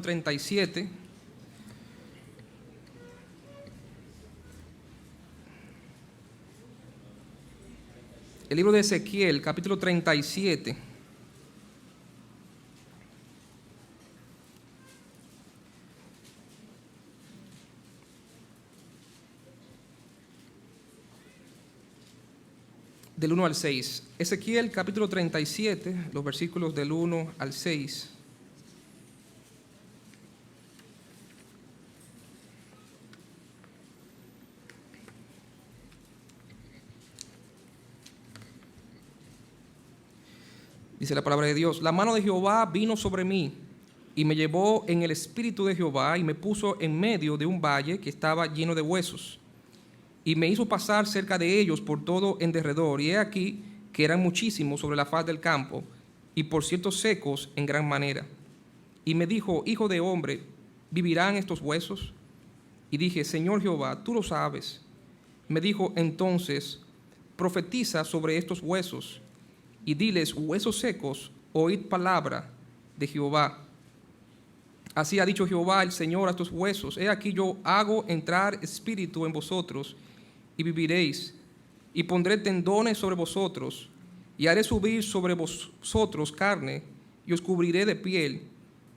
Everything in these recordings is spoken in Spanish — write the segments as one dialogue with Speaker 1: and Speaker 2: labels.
Speaker 1: 37. El libro de Ezequiel, capítulo 37. Del 1 al 6. Ezequiel, capítulo 37, los versículos del 1 al 6. Dice la palabra de Dios: la mano de Jehová vino sobre mí, y me llevó en el espíritu de Jehová, y me puso en medio de un valle que estaba lleno de huesos, y me hizo pasar cerca de ellos por todo en derredor, y he aquí que eran muchísimos sobre la faz del campo, y por cierto secos en gran manera. Y me dijo: hijo de hombre, ¿vivirán estos huesos? Y dije: Señor Jehová, tú lo sabes. Me dijo entonces: profetiza sobre estos huesos, y diles: huesos secos, oíd palabra de Jehová. Así ha dicho Jehová el Señor a estos huesos: he aquí yo hago entrar espíritu en vosotros, y viviréis, y pondré tendones sobre vosotros, y haré subir sobre vosotros carne, y os cubriré de piel,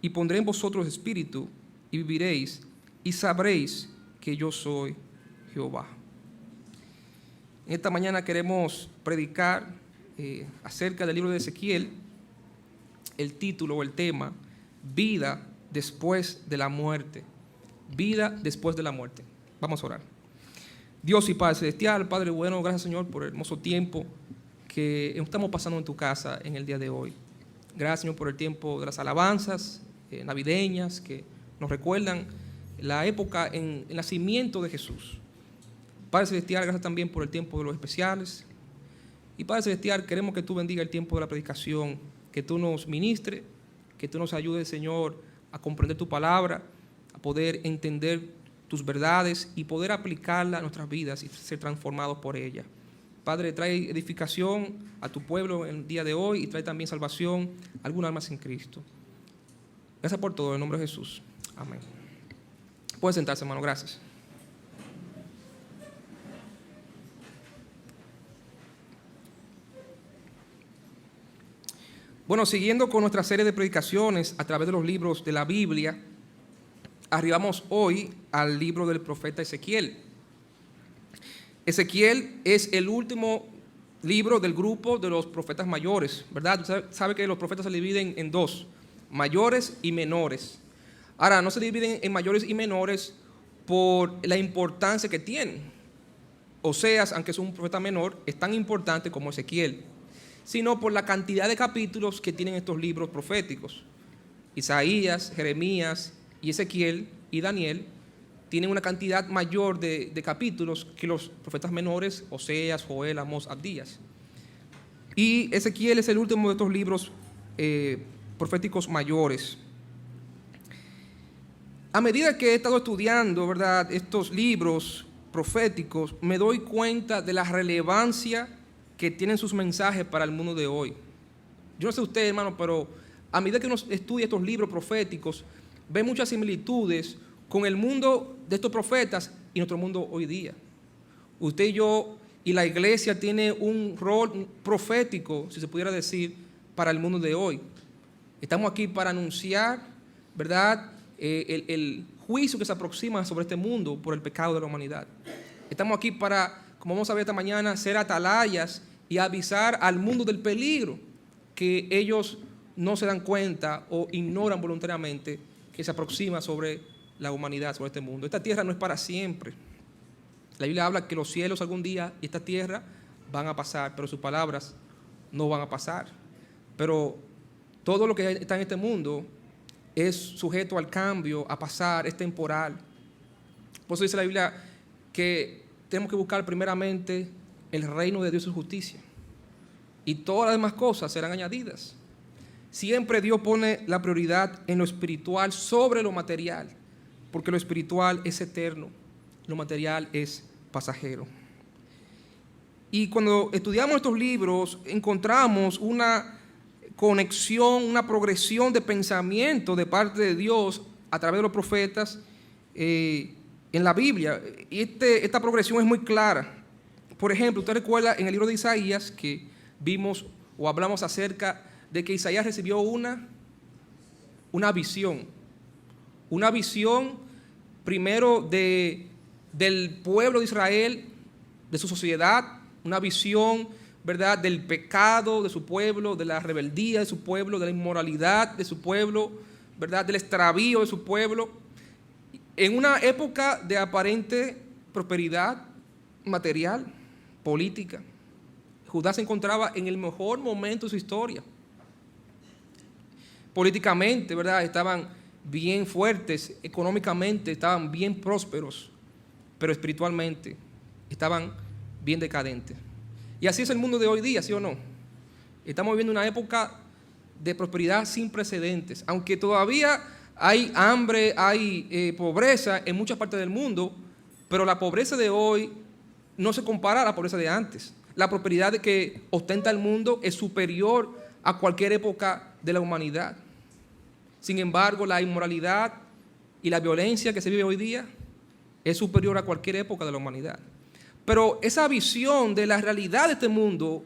Speaker 1: y pondré en vosotros espíritu, y viviréis, y sabréis que yo soy Jehová. En esta mañana queremos predicar acerca del libro de Ezequiel. El título o el tema: vida después de la muerte. Vida después de la muerte. Vamos a orar. Dios y Padre celestial, Padre bueno, gracias Señor por el hermoso tiempo que estamos pasando en tu casa en el día de hoy. Gracias Señor por el tiempo de las alabanzas navideñas que nos recuerdan la época en el nacimiento de Jesús. Padre celestial, gracias también por el tiempo de los especiales. Y Padre celestial, queremos que tú bendiga el tiempo de la predicación, que tú nos ministres, que tú nos ayudes Señor a comprender tu palabra, a poder entender tus verdades y poder aplicarla a nuestras vidas y ser transformados por ella. Padre, trae edificación a tu pueblo en el día de hoy y trae también salvación a algunas almas en Cristo. Gracias por todo, en el nombre de Jesús. Amén. Pueden sentarse, hermano, gracias. Bueno, siguiendo con nuestra serie de predicaciones a través de los libros de la Biblia, arribamos hoy al libro del profeta Ezequiel. Ezequiel es el último libro del grupo de los profetas mayores, ¿verdad? Usted sabe que los profetas se dividen en dos: mayores y menores. Ahora, no se dividen en mayores y menores por la importancia que tienen. Oseas, aunque es un profeta menor, es tan importante como Ezequiel, sino por la cantidad de capítulos que tienen estos libros proféticos. Isaías, Jeremías y Ezequiel y Daniel tienen una cantidad mayor de capítulos que los profetas menores, Oseas, Joel, Amós, Abdías. Y Ezequiel es el último de estos libros proféticos mayores. A medida que he estado estudiando, ¿verdad?, estos libros proféticos, me doy cuenta de la relevancia que tienen sus mensajes para el mundo de hoy. Yo no sé usted, hermano, pero a medida que uno estudia estos libros proféticos, ve muchas similitudes con el mundo de estos profetas y nuestro mundo hoy día. Usted y yo y la iglesia tiene un rol profético, si se pudiera decir, para el mundo de hoy. Estamos aquí para anunciar, ¿verdad?, el juicio que se aproxima sobre este mundo por el pecado de la humanidad. Estamos aquí para, como vamos a ver esta mañana, ser atalayas y avisar al mundo del peligro que ellos no se dan cuenta o ignoran voluntariamente que se aproxima sobre la humanidad, sobre este mundo. Esta tierra no es para siempre. La Biblia habla que los cielos algún día y esta tierra van a pasar, pero sus palabras no van a pasar. Pero todo lo que está en este mundo es sujeto al cambio, a pasar, es temporal. Por eso dice la Biblia que tenemos que buscar primeramente el reino de Dios y su justicia, y todas las demás cosas serán añadidas. Siempre Dios pone la prioridad en lo espiritual sobre lo material, porque lo espiritual es eterno, lo material es pasajero. Y cuando estudiamos estos libros, encontramos una conexión, una progresión de pensamiento de parte de Dios a través de los profetas en la Biblia. Y esta progresión es muy clara. Por ejemplo, usted recuerda en el libro de Isaías que vimos o hablamos acerca de que Isaías recibió una visión. Una visión primero del pueblo de Israel, de su sociedad, una visión, ¿verdad?, del pecado de su pueblo, de la rebeldía de su pueblo, de la inmoralidad de su pueblo, ¿verdad?, del extravío de su pueblo, en una época de aparente prosperidad material, política. Judá se encontraba en el mejor momento de su historia. Políticamente, ¿verdad?, estaban bien fuertes, económicamente estaban bien prósperos, pero espiritualmente estaban bien decadentes. Y así es el mundo de hoy día, ¿sí o no? Estamos viviendo una época de prosperidad sin precedentes. Aunque todavía hay hambre, hay pobreza en muchas partes del mundo, pero la pobreza de hoy no se compara a la pobreza de antes. La prosperidad que ostenta el mundo es superior a cualquier época de la humanidad. Sin embargo, la inmoralidad y la violencia que se vive hoy día es superior a cualquier época de la humanidad. Pero esa visión de la realidad de este mundo,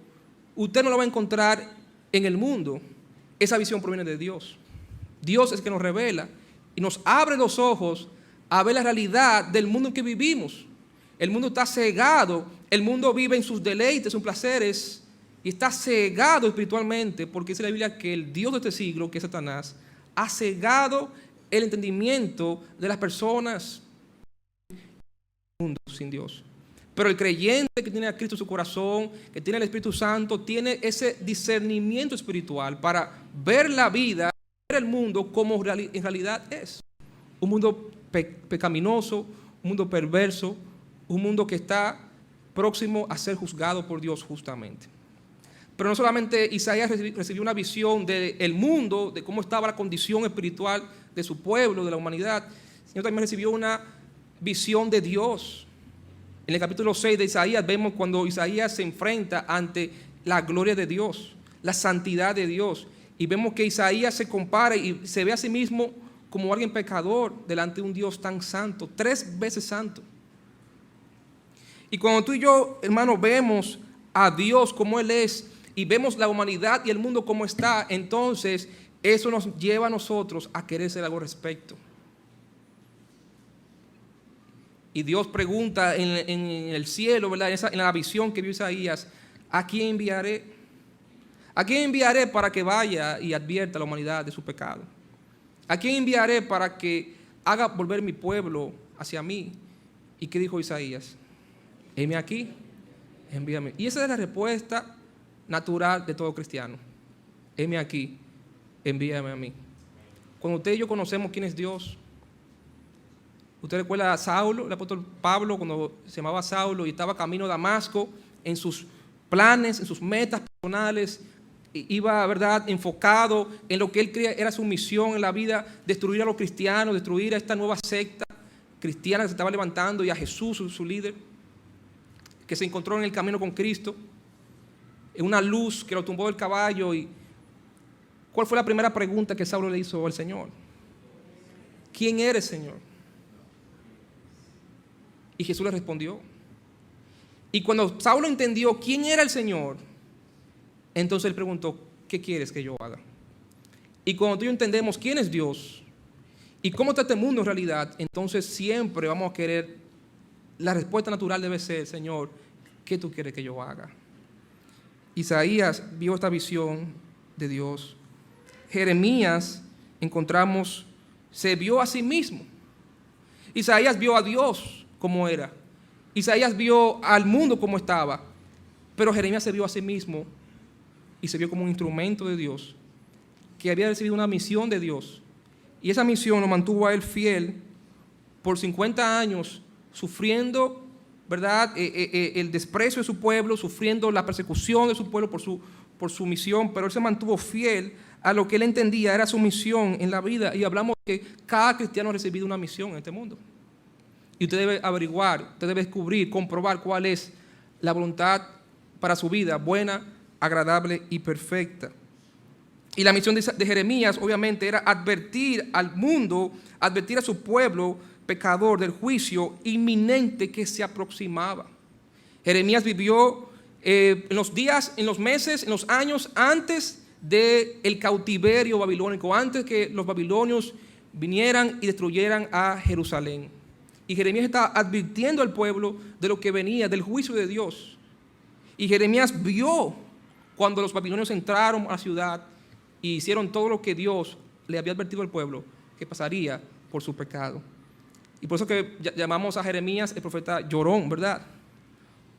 Speaker 1: usted no la va a encontrar en el mundo. Esa visión proviene de Dios. Dios es el que nos revela y nos abre los ojos a ver la realidad del mundo en que vivimos. El mundo está cegado, el mundo vive en sus deleites, sus placeres, y está cegado espiritualmente, porque dice la Biblia que el Dios de este siglo, que es Satanás, ha cegado el entendimiento de las personas en el mundo sin Dios. Pero el creyente que tiene a Cristo en su corazón, que tiene el Espíritu Santo, tiene ese discernimiento espiritual para ver la vida, ver el mundo como en realidad es. Un mundo pecaminoso, un mundo perverso, un mundo que está próximo a ser juzgado por Dios justamente. Pero no solamente Isaías recibió una visión del mundo, de cómo estaba la condición espiritual de su pueblo, de la humanidad, sino también recibió una visión de Dios. En el capítulo 6 de Isaías vemos cuando Isaías se enfrenta ante la gloria de Dios, la santidad de Dios. Y vemos que Isaías se compara y se ve a sí mismo como alguien pecador delante de un Dios tan santo, 3 veces santo. Y cuando tú y yo, hermanos, vemos a Dios como Él es y vemos la humanidad y el mundo como está, entonces eso nos lleva a nosotros a querer hacer algo al respecto. Y Dios pregunta en el cielo, ¿verdad?, en la visión que vio Isaías, ¿a quién enviaré? ¿A quién enviaré para que vaya y advierta a la humanidad de su pecado? ¿A quién enviaré para que haga volver mi pueblo hacia mí? ¿Y qué dijo Isaías? Heme aquí, envíame. Y esa es la respuesta natural de todo cristiano. Heme aquí, envíame a mí. Cuando usted y yo conocemos quién es Dios, usted recuerda a Saulo, el apóstol Pablo, cuando se llamaba Saulo y estaba camino a Damasco, en sus planes, en sus metas personales, iba, ¿verdad?, enfocado en lo que él creía era su misión en la vida, destruir a los cristianos, destruir a esta nueva secta cristiana que se estaba levantando y a Jesús, su líder, que se encontró en el camino con Cristo, en una luz que lo tumbó del caballo. Y ¿cuál fue la primera pregunta que Saulo le hizo al Señor? ¿Quién eres, Señor? Y Jesús le respondió. Y cuando Saulo entendió quién era el Señor, entonces él preguntó, ¿qué quieres que yo haga? Y cuando tú y yo entendemos quién es Dios y cómo está este mundo en realidad, entonces siempre vamos a querer, la respuesta natural debe ser, Señor, ¿qué tú quieres que yo haga? Isaías vio esta visión de Dios. Jeremías, encontramos, se vio a sí mismo. Isaías vio a Dios como era. Isaías vio al mundo como estaba. Pero Jeremías se vio a sí mismo y se vio como un instrumento de Dios, que había recibido una misión de Dios. Y esa misión lo mantuvo a él fiel por 50 años, sufriendo, ¿verdad?, el desprecio de su pueblo, sufriendo la persecución de su pueblo por su misión, pero él se mantuvo fiel a lo que él entendía era su misión en la vida. Y hablamos de que cada cristiano ha recibido una misión en este mundo. Y usted debe averiguar, usted debe descubrir, comprobar cuál es la voluntad para su vida, buena, agradable y perfecta. Y la misión de Jeremías, obviamente, era advertir al mundo, advertir a su pueblo pecador del juicio inminente que se aproximaba. Jeremías vivió en los días, en los meses, en los años antes del cautiverio babilónico, antes que los babilonios vinieran y destruyeran a Jerusalén. Y Jeremías está advirtiendo al pueblo de lo que venía, del juicio de Dios. Y Jeremías vio cuando los babilonios entraron a la ciudad y hicieron todo lo que Dios le había advertido al pueblo que pasaría por su pecado. Y por eso que llamamos a Jeremías el profeta llorón, ¿verdad?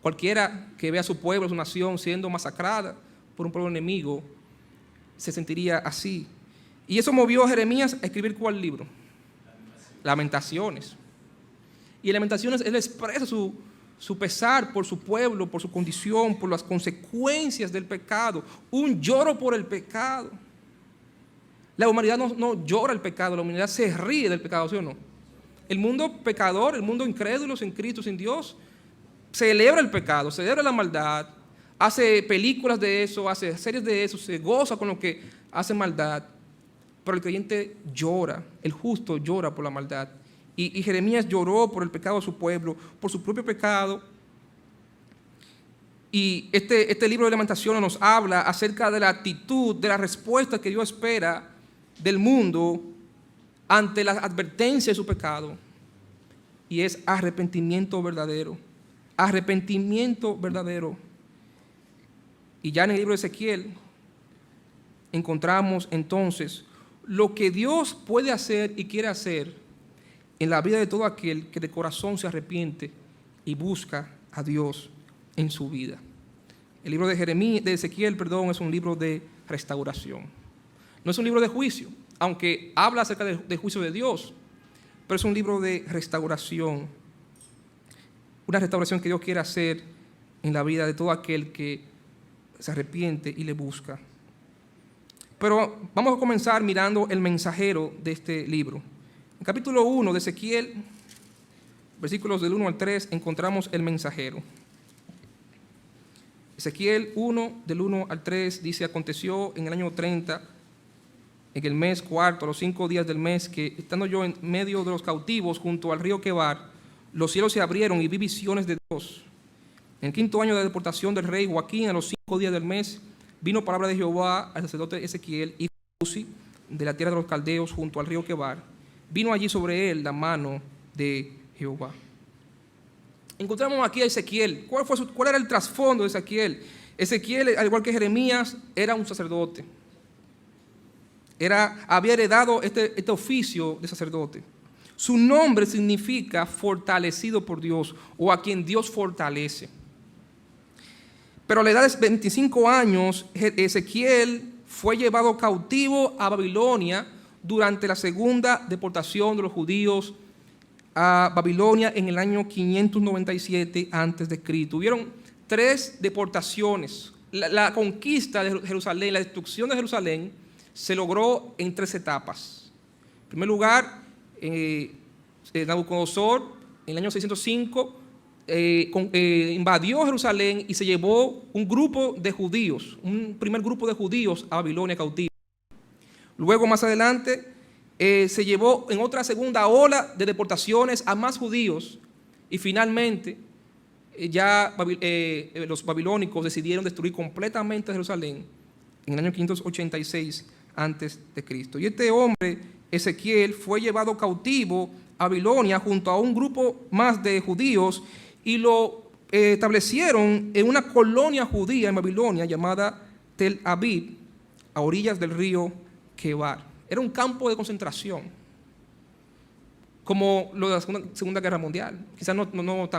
Speaker 1: Cualquiera que vea a su pueblo, a su nación siendo masacrada por un pueblo enemigo, se sentiría así. Y eso movió a Jeremías a escribir ¿cuál libro? Lamentaciones. Y en Lamentaciones él expresa su pesar por su pueblo, por su condición, por las consecuencias del pecado. Un lloro por el pecado. La humanidad no llora el pecado, la humanidad se ríe del pecado, ¿sí o no? El mundo pecador, el mundo incrédulo, sin Cristo, sin Dios, celebra el pecado, celebra la maldad, hace películas de eso, hace series de eso, se goza con lo que hace maldad. Pero el creyente llora, el justo llora por la maldad. Y Jeremías lloró por el pecado de su pueblo, por su propio pecado. Y este libro de Lamentaciones nos habla acerca de la actitud, de la respuesta que Dios espera del mundo ante la advertencia de su pecado. Y es arrepentimiento verdadero. Arrepentimiento verdadero. Y ya en el libro de Ezequiel encontramos entonces lo que Dios puede hacer y quiere hacer en la vida de todo aquel que de corazón se arrepiente y busca a Dios en su vida. El libro de Ezequiel, es un libro de restauración. No es un libro de juicio, aunque habla acerca del juicio de Dios, pero es un libro de restauración. Una restauración que Dios quiere hacer en la vida de todo aquel que se arrepiente y le busca. Pero vamos a comenzar mirando el mensajero de este libro. En capítulo 1 de Ezequiel, versículos del 1 al 3, encontramos el mensajero. Ezequiel 1, del 1 al 3, dice: aconteció en el año 30, en el mes cuarto, a los 5 días del mes, que estando yo en medio de los cautivos junto al río Quebar, los cielos se abrieron y vi visiones de Dios. En el 5º año de la deportación del rey Joaquín, a los 5 días del mes, vino palabra de Jehová al sacerdote Ezequiel, hijo de Buzi, de la tierra de los caldeos, junto al río Quebar. Vino allí sobre él la mano de Jehová. Encontramos aquí a Ezequiel. ¿Cuál era el trasfondo de Ezequiel? Ezequiel, al igual que Jeremías, era un sacerdote. Había heredado este oficio de sacerdote. Su nombre significa fortalecido por Dios, o a quien Dios fortalece. Pero a la edad de 25 años, Ezequiel fue llevado cautivo a Babilonia durante la segunda deportación de los judíos a Babilonia en el año 597 a.C. Hubieron 3 deportaciones. La conquista de Jerusalén, la destrucción de Jerusalén, se logró en 3 etapas. En primer lugar, Nabucodonosor, en el año 605, invadió Jerusalén y se llevó un grupo de judíos, un primer grupo de judíos a Babilonia cautivo. Luego, más adelante, se llevó en otra segunda ola de deportaciones a más judíos y finalmente los babilónicos decidieron destruir completamente Jerusalén en el año 586 a.C. Y este hombre, Ezequiel, fue llevado cautivo a Babilonia junto a un grupo más de judíos y lo establecieron en una colonia judía en Babilonia llamada Tel Aviv, a orillas del río Quebar. Era un campo de concentración, como lo de la Segunda Guerra Mundial. Quizás no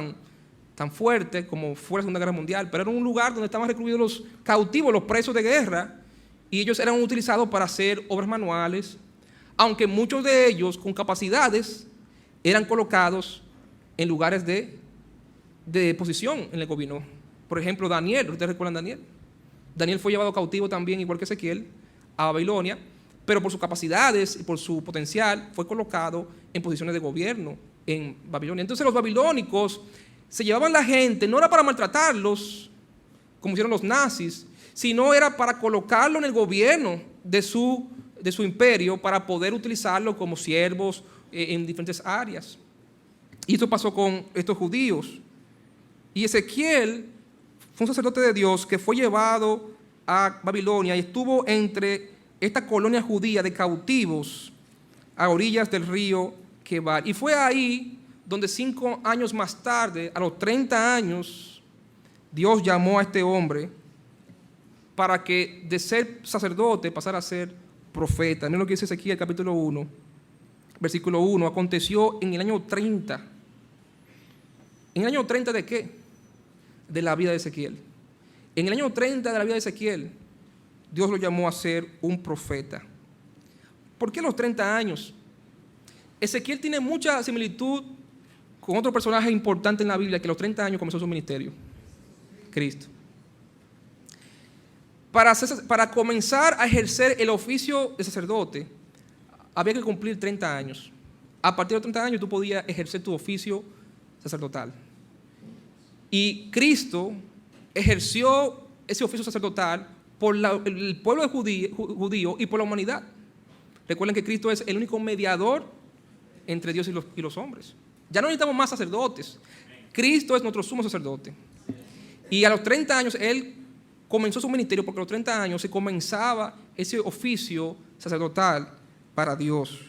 Speaker 1: tan fuerte como fue la Segunda Guerra Mundial, pero era un lugar donde estaban recluidos los cautivos, los presos de guerra, y ellos eran utilizados para hacer obras manuales, aunque muchos de ellos con capacidades eran colocados en lugares de posición en el gobierno. Por ejemplo, Daniel, ¿ustedes recuerdan Daniel? Daniel fue llevado cautivo también, igual que Ezequiel, a Babilonia, pero por sus capacidades y por su potencial fue colocado en posiciones de gobierno en Babilonia. Entonces los babilónicos se llevaban la gente, no era para maltratarlos, como hicieron los nazis, sino era para colocarlo en el gobierno de su imperio para poder utilizarlo como siervos en diferentes áreas. Y esto pasó con estos judíos. Y Ezequiel fue un sacerdote de Dios que fue llevado a Babilonia y estuvo entre esta colonia judía de cautivos a orillas del río Quebar. Y fue ahí donde 5 años más tarde, a los 30 años, Dios llamó a este hombre para que de ser sacerdote pasara a ser profeta. Miren lo que dice Ezequiel capítulo 1, versículo 1. Aconteció en el año 30. ¿En el año 30 de qué? De la vida de Ezequiel. En el año 30 de la vida de Ezequiel, Dios lo llamó a ser un profeta. ¿Por qué los 30 años? Ezequiel tiene mucha similitud con otro personaje importante en la Biblia que a los 30 años comenzó su ministerio: Cristo. Para comenzar a ejercer el oficio de sacerdote, había que cumplir 30 años. A partir de los 30 años tú podías ejercer tu oficio sacerdotal. Y Cristo ejerció ese oficio sacerdotal por el pueblo judío y por la humanidad. Recuerden que Cristo es el único mediador entre Dios y los hombres. Ya no necesitamos más sacerdotes. Cristo es nuestro sumo sacerdote. Y a los 30 años Él comenzó su ministerio, porque a los 30 años se comenzaba ese oficio sacerdotal para Dios.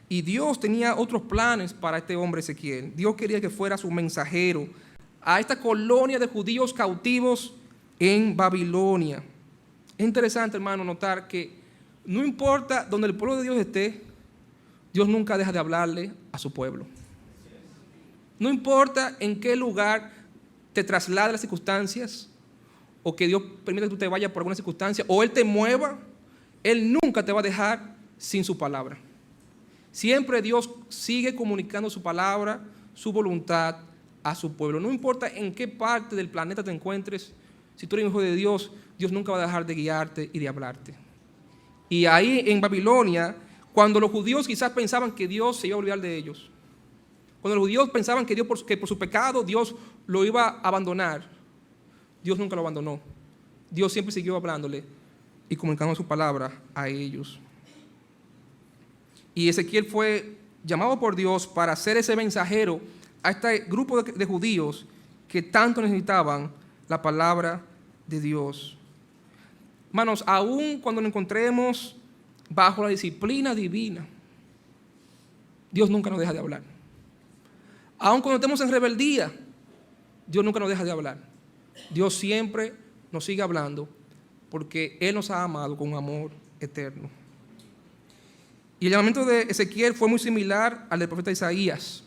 Speaker 1: Y Dios tenía otros planes para este hombre Ezequiel. Dios quería que fuera su mensajero a esta colonia de judíos cautivos en Babilonia. Es interesante, hermano, notar que no importa donde el pueblo de Dios esté, Dios nunca deja de hablarle a su pueblo. No importa en qué lugar te traslade las circunstancias, o que Dios permita que tú te vayas por alguna circunstancia, o Él te mueva, Él nunca te va a dejar sin su palabra. Siempre Dios sigue comunicando su palabra, su voluntad a su pueblo. No importa en qué parte del planeta te encuentres, si tú eres hijo de Dios, Dios nunca va a dejar de guiarte y de hablarte. Y ahí en Babilonia, cuando los judíos quizás pensaban que Dios se iba a olvidar de ellos, cuando los judíos pensaban que por su pecado Dios lo iba a abandonar, Dios nunca lo abandonó. Dios siempre siguió hablándole y comunicando su palabra a ellos. Y Ezequiel fue llamado por Dios para ser ese mensajero a este grupo de judíos que tanto necesitaban la palabra de Dios. Hermanos, aún cuando nos encontremos bajo la disciplina divina, Dios nunca nos deja de hablar. Aún cuando estemos en rebeldía, Dios nunca nos deja de hablar. Dios siempre nos sigue hablando porque Él nos ha amado con un amor eterno. Y el llamamiento de Ezequiel fue muy similar al del profeta Isaías.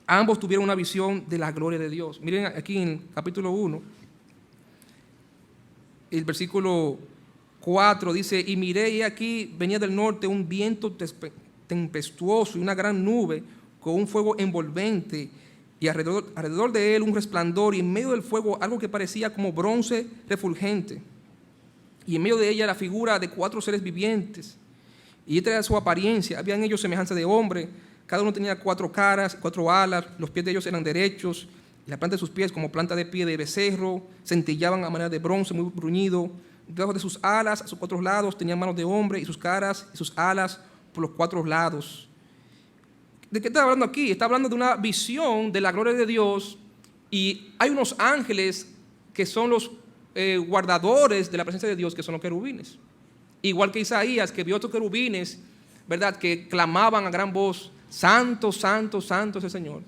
Speaker 1: Ambos tuvieron una visión de la gloria de Dios. Miren aquí en capítulo 1, el versículo 4 dice: y miré y aquí venía del norte un viento tempestuoso y una gran nube con un fuego envolvente, y alrededor de él un resplandor, y en medio del fuego algo que parecía como bronce refulgente. Y en medio de ella la figura de 4 seres vivientes. Y esta era su apariencia. Habían ellos semejanza de hombre. Cada uno tenía 4 caras, 4 alas. Los pies de ellos eran derechos. Y la planta de sus pies como planta de pie de becerro. Centellaban a manera de bronce muy bruñido. Debajo de sus alas, a sus 4 lados, tenían manos de hombre. Y sus caras y sus alas por los 4 lados. ¿De qué está hablando aquí? Está hablando de una visión de la gloria de Dios. Y hay unos ángeles que son los guardadores de la presencia de Dios, que son los querubines. Igual que Isaías, que vio estos querubines, ¿verdad?, que clamaban a gran voz: santo, santo, santo es el Señor.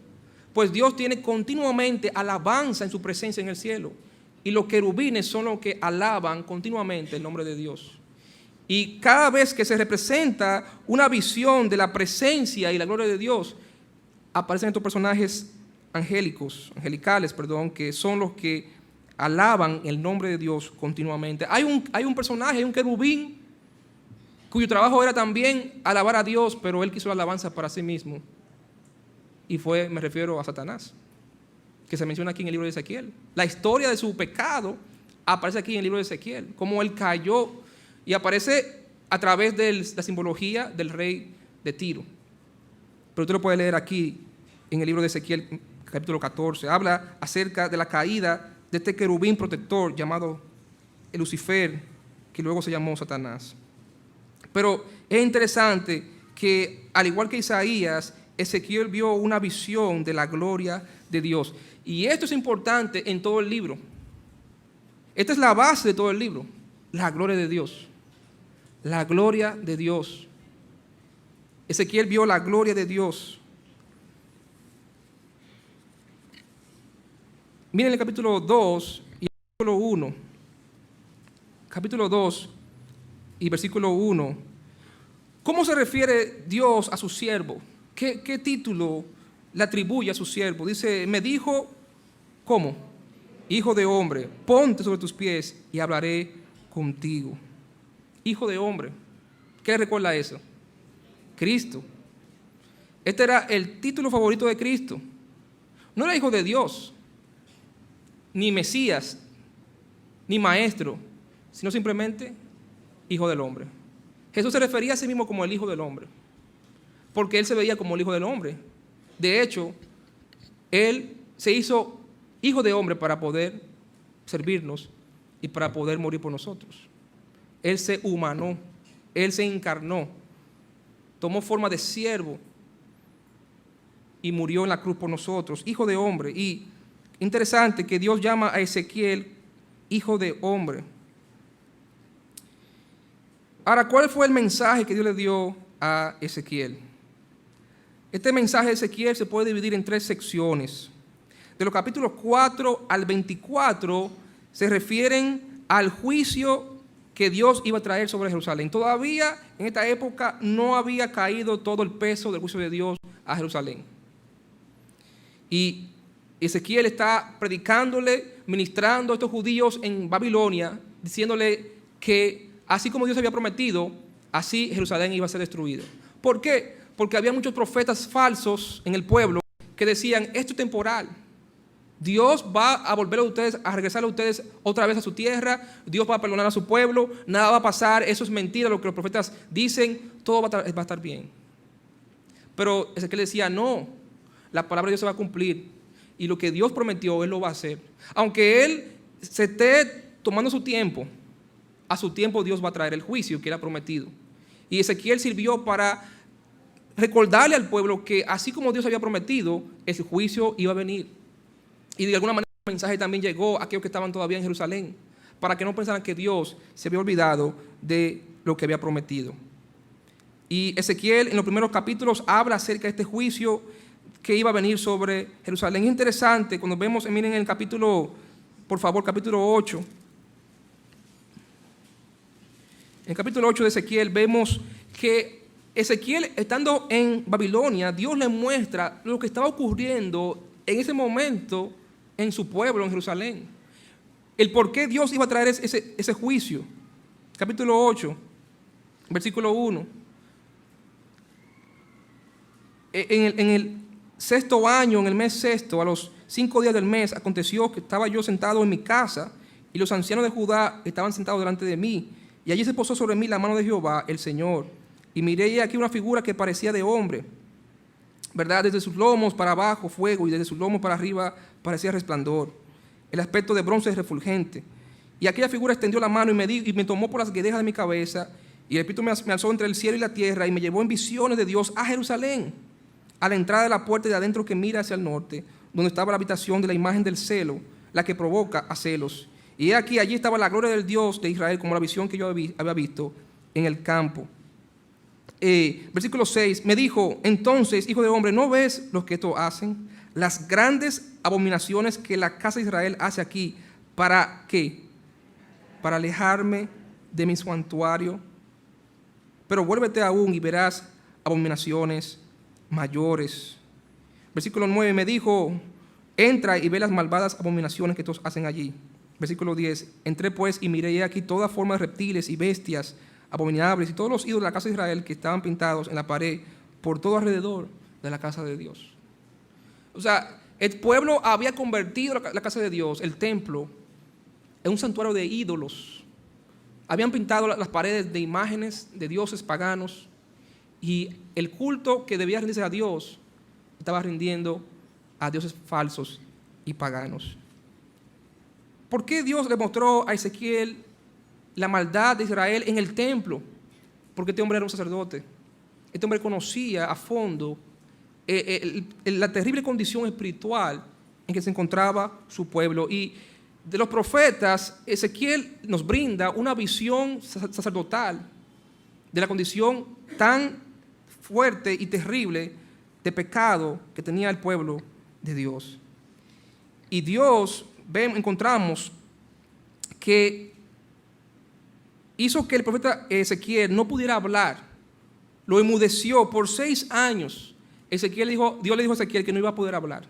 Speaker 1: Pues Dios tiene continuamente alabanza en su presencia en el cielo. Y los querubines son los que alaban continuamente el nombre de Dios. Y cada vez que se representa una visión de la presencia y la gloria de Dios, aparecen estos personajes angelicales, que son los que alaban el nombre de Dios continuamente. Hay un personaje, hay un querubín, cuyo trabajo era también alabar a Dios, pero él quiso la alabanza para sí mismo. Y me refiero a Satanás, que se menciona aquí en el libro de Ezequiel. La historia de su pecado aparece aquí en el libro de Ezequiel, cómo él cayó, y aparece a través de la simbología del rey de Tiro. Pero usted lo puede leer aquí en el libro de Ezequiel, capítulo 14. Habla acerca de la caída de este querubín protector llamado Lucifer, que luego se llamó Satanás. Pero es interesante que, al igual que Isaías, Ezequiel vio una visión de la gloria de Dios. Y esto es importante en todo el libro. Esta es la base de todo el libro, la gloria de Dios. La gloria de Dios. Ezequiel vio la gloria de Dios. Miren el capítulo 2 y el versículo 1. Capítulo 2 y versículo 1. ¿Cómo se refiere Dios a su siervo? ¿Qué título le atribuye a su siervo? Dice, me dijo, ¿cómo? Hijo de hombre, ponte sobre tus pies y hablaré contigo. Hijo de hombre. ¿Qué recuerda eso? Cristo. Este era el título favorito de Cristo. No era hijo de Dios, ni Mesías, ni maestro, sino simplemente hijo del hombre. Jesús se refería a sí mismo como el hijo del hombre, porque él se veía como el hijo del hombre. De hecho, él se hizo hijo de hombre para poder servirnos y para poder morir por nosotros. Él se humanó, él se encarnó, tomó forma de siervo y murió en la cruz por nosotros, hijo de hombre. Y interesante que Dios llama a Ezequiel hijo de hombre. Ahora, ¿cuál fue el mensaje que Dios le dio a Ezequiel? Este mensaje de Ezequiel se puede dividir en 3 secciones. De los capítulos 4 al 24 se refieren al juicio que Dios iba a traer sobre Jerusalén. Todavía en esta época no había caído todo el peso del juicio de Dios a Jerusalén. Y Ezequiel está predicándole, ministrando a estos judíos en Babilonia, diciéndole que así como Dios había prometido, así Jerusalén iba a ser destruido. ¿Por qué? Porque había muchos profetas falsos en el pueblo que decían, esto es temporal. Dios va a volver a ustedes, a regresar a ustedes otra vez a su tierra. Dios va a perdonar a su pueblo. Nada va a pasar. Eso es mentira, lo que los profetas dicen. Todo va a estar bien. Pero Ezequiel decía, no, la palabra de Dios se va a cumplir. Y lo que Dios prometió, Él lo va a hacer. Aunque Él se esté tomando su tiempo, a su tiempo Dios va a traer el juicio que Él ha prometido. Y Ezequiel sirvió para recordarle al pueblo que así como Dios había prometido, ese juicio iba a venir. Y de alguna manera el mensaje también llegó a aquellos que estaban todavía en Jerusalén, para que no pensaran que Dios se había olvidado de lo que había prometido. Y Ezequiel en los primeros capítulos habla acerca de este juicio que iba a venir sobre Jerusalén. Es interesante cuando vemos, miren el capítulo, por favor, capítulo 8. En el capítulo 8 de Ezequiel vemos que Ezequiel, estando en Babilonia, Dios le muestra lo que estaba ocurriendo en ese momento en su pueblo, en Jerusalén. El por qué Dios iba a traer ese juicio. Capítulo 8, versículo 1. En el 6º año, en el mes 6º, a los 5 días del mes, aconteció que estaba yo sentado en mi casa y los ancianos de Judá estaban sentados delante de mí. Y allí se posó sobre mí la mano de Jehová, el Señor. Y miré aquí una figura que parecía de hombre, ¿verdad? Desde sus lomos para abajo fuego y desde sus lomos para arriba parecía resplandor. El aspecto de bronce refulgente. Y aquella figura extendió la mano y me tomó por las guedejas de mi cabeza. Y el Espíritu me alzó entre el cielo y la tierra y me llevó en visiones de Dios a Jerusalén, a la entrada de la puerta de adentro que mira hacia el norte, donde estaba la habitación de la imagen del celo, la que provoca a celos. Y he aquí, allí estaba la gloria del Dios de Israel, como la visión que yo había visto en el campo. Versículo 6, me dijo, entonces, hijo de hombre, ¿no ves lo que estos hacen? Las grandes abominaciones que la casa de Israel hace aquí. ¿Para qué? Para alejarme de mi santuario. Pero vuélvete aún y verás abominaciones mayores. Versículo 9, me dijo, entra y ve las malvadas abominaciones que estos hacen allí. Versículo 10, entré pues y miré aquí toda forma de reptiles y bestias abominables y todos los ídolos de la casa de Israel que estaban pintados en la pared por todo alrededor de la casa de Dios. O sea, el pueblo había convertido la casa de Dios, el templo, en un santuario de ídolos. Habían pintado las paredes de imágenes de dioses paganos y el culto que debía rendirse a Dios estaba rindiendo a dioses falsos y paganos. ¿Por qué Dios le mostró a Ezequiel la maldad de Israel en el templo, porque este hombre era un sacerdote. Este hombre conocía a fondo la terrible condición espiritual en que se encontraba su pueblo. Y de los profetas, Ezequiel nos brinda una visión sacerdotal de la condición tan fuerte y terrible de pecado que tenía el pueblo de Dios. Y Dios, encontramos que hizo que el profeta Ezequiel no pudiera hablar, lo enmudeció por 6 años. Dios le dijo a Ezequiel que no iba a poder hablar.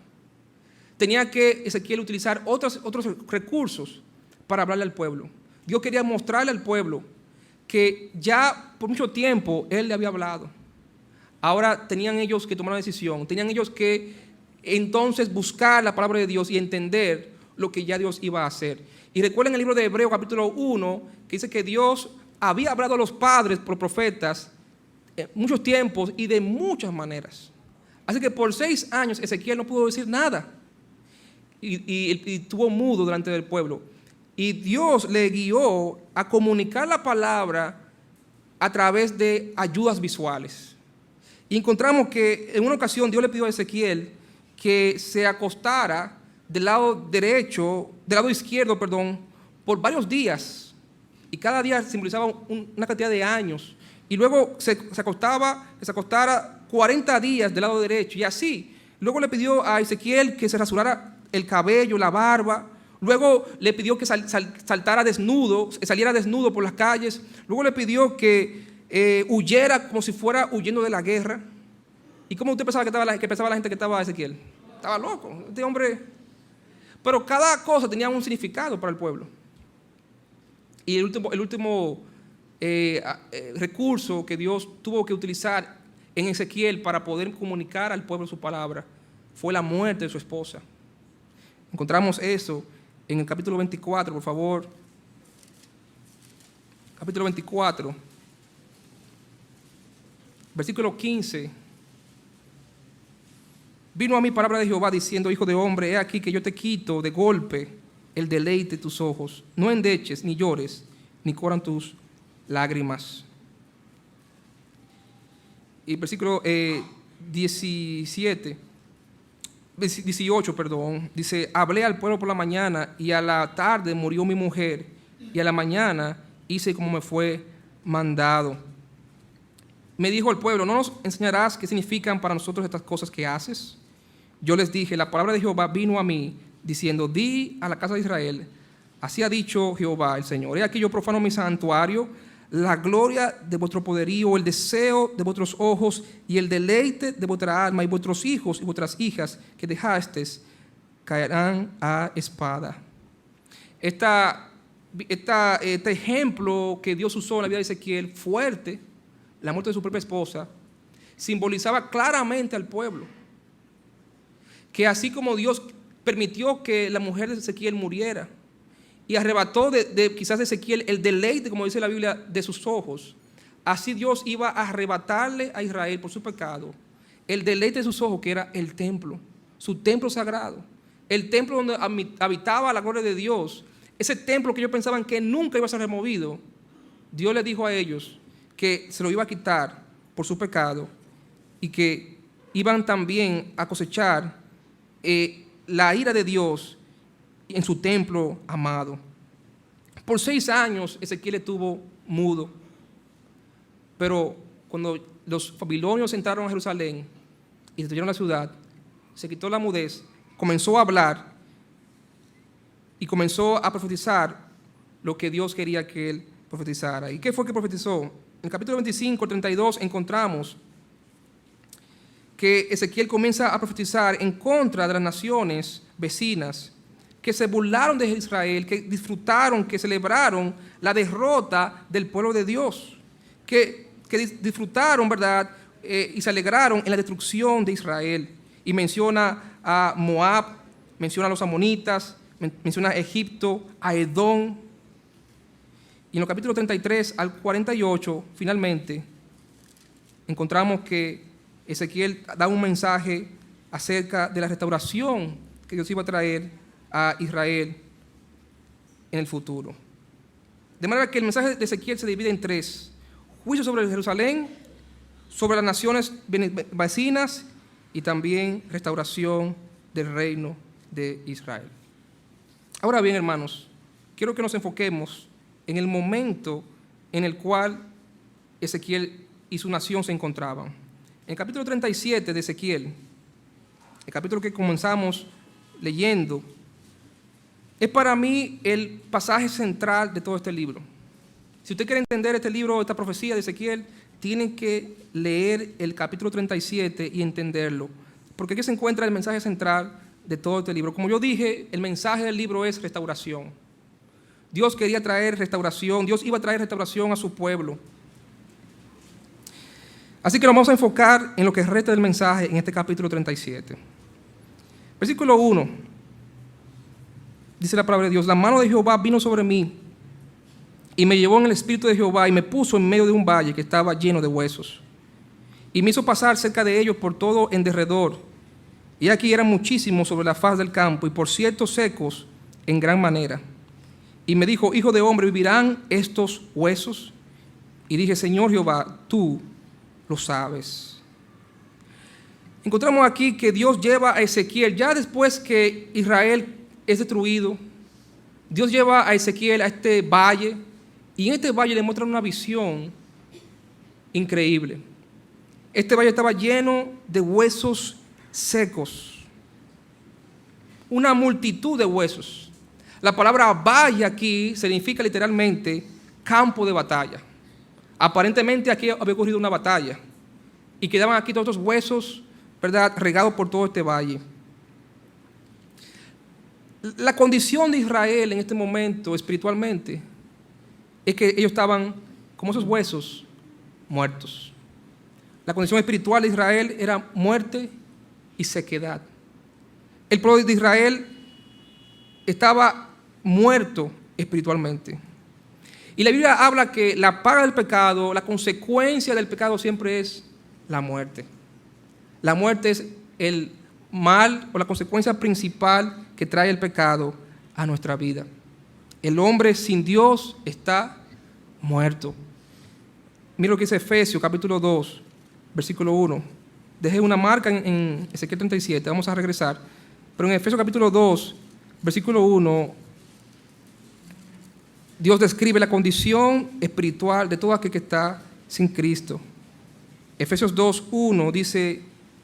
Speaker 1: Tenía que Ezequiel utilizar otros recursos para hablarle al pueblo. Dios quería mostrarle al pueblo que ya por mucho tiempo Él le había hablado. Ahora tenían ellos que tomar una decisión, tenían ellos que entonces buscar la palabra de Dios y entender lo que ya Dios iba a hacer. Y recuerden el libro de Hebreos capítulo 1, que dice que Dios había hablado a los padres por profetas en muchos tiempos y de muchas maneras. Así que por 6 años Ezequiel no pudo decir nada y estuvo mudo delante del pueblo. Y Dios le guió a comunicar la palabra a través de ayudas visuales. Y encontramos que en una ocasión Dios le pidió a Ezequiel que se acostara del lado izquierdo, por varios días. Y cada día simbolizaba una cantidad de años. Y luego se acostara 40 días del lado derecho. Y así. Luego le pidió a Ezequiel que se rasurara el cabello, la barba. Luego le pidió que saliera desnudo por las calles. Luego le pidió que huyera como si fuera huyendo de la guerra. ¿Y cómo usted pensaba que pensaba la gente que estaba Ezequiel? Estaba loco, este hombre. Pero cada cosa tenía un significado para el pueblo. Y el último recurso que Dios tuvo que utilizar en Ezequiel para poder comunicar al pueblo su palabra fue la muerte de su esposa. Encontramos eso en el capítulo 24, por favor. Capítulo 24, versículo 15. Vino a mí palabra de Jehová diciendo: hijo de hombre, he aquí que yo te quito de golpe el deleite de tus ojos. No endeches, ni llores, ni corran tus lágrimas. Y versículo 18, dice: hablé al pueblo por la mañana, y a la tarde murió mi mujer, y a la mañana hice como me fue mandado. Me dijo el pueblo: ¿no nos enseñarás qué significan para nosotros estas cosas que haces? Yo les dije: la palabra de Jehová vino a mí, diciendo: di a la casa de Israel, así ha dicho Jehová el Señor, he aquí yo profano mi santuario, la gloria de vuestro poderío, el deseo de vuestros ojos y el deleite de vuestra alma, y vuestros hijos y vuestras hijas que dejasteis caerán a espada. Este ejemplo que Dios usó en la vida de Ezequiel, fuerte, la muerte de su propia esposa, simbolizaba claramente al pueblo que así como Dios permitió que la mujer de Ezequiel muriera y arrebató quizás de Ezequiel el deleite, como dice la Biblia, de sus ojos, así Dios iba a arrebatarle a Israel por su pecado el deleite de sus ojos, que era el templo, su templo sagrado, el templo donde habitaba la gloria de Dios, ese templo que ellos pensaban que nunca iba a ser removido. Dios les dijo a ellos que se lo iba a quitar por su pecado y que iban también a cosechar la ira de Dios en su templo amado. Por 6 años Ezequiel estuvo mudo, pero cuando los babilonios entraron a Jerusalén y destruyeron la ciudad, se quitó la mudez, comenzó a hablar y comenzó a profetizar lo que Dios quería que él profetizara. ¿Y qué fue que profetizó? En el capítulo 25, 32 encontramos que Ezequiel comienza a profetizar en contra de las naciones vecinas que se burlaron de Israel, que disfrutaron, que celebraron la derrota del pueblo de Dios, que disfrutaron, ¿verdad? Y se alegraron en la destrucción de Israel. Y menciona a Moab, menciona a los amonitas, menciona a Egipto, a Edom. Y en los capítulos 33 al 48, finalmente, encontramos que Ezequiel da un mensaje acerca de la restauración que Dios iba a traer a Israel en el futuro. De manera que el mensaje de Ezequiel se divide en tres: juicio sobre Jerusalén, sobre las naciones vecinas y también restauración del reino de Israel. Ahora bien, hermanos, quiero que nos enfoquemos en el momento en el cual Ezequiel y su nación se encontraban. En el capítulo 37 de Ezequiel, el capítulo que comenzamos leyendo, es para mí el pasaje central de todo este libro. Si usted quiere entender este libro, esta profecía de Ezequiel, tiene que leer el capítulo 37 y entenderlo, porque aquí se encuentra el mensaje central de todo este libro. Como yo dije, el mensaje del libro es restauración. Dios quería traer restauración, Dios iba a traer restauración a su pueblo. Así que nos vamos a enfocar en lo que resta del mensaje en este capítulo 37. Versículo 1, dice la palabra de Dios: la mano de Jehová vino sobre mí y me llevó en el espíritu de Jehová y me puso en medio de un valle que estaba lleno de huesos. Y me hizo pasar cerca de ellos por todo en derredor. Y aquí eran muchísimos sobre la faz del campo y por cierto secos en gran manera. Y me dijo: hijo de hombre, ¿vivirán estos huesos? Y dije: Señor Jehová, tú lo sabes. Encontramos aquí que Dios lleva a Ezequiel, ya después que Israel es destruido, Dios lleva a Ezequiel a este valle, y en este valle le muestra una visión increíble. Este valle estaba lleno de huesos secos, una multitud de huesos. La palabra valle aquí significa literalmente campo de batalla. Aparentemente aquí había ocurrido una batalla y quedaban aquí todos estos huesos, ¿verdad?, regados por todo este valle. La condición de Israel en este momento espiritualmente es que ellos estaban como esos huesos muertos. La condición espiritual de Israel era muerte y sequedad. El pueblo de Israel estaba muerto espiritualmente. Y la Biblia habla que la paga del pecado, la consecuencia del pecado siempre es la muerte. La muerte es el mal o la consecuencia principal que trae el pecado a nuestra vida. El hombre sin Dios está muerto. Mira lo que dice Efesios capítulo 2, versículo 1. Dejé una marca en Ezequiel 37, vamos a regresar. Pero en Efesios capítulo 2, versículo 1, Dios describe la condición espiritual de todo aquel que está sin Cristo. Efesios 2:1 dice: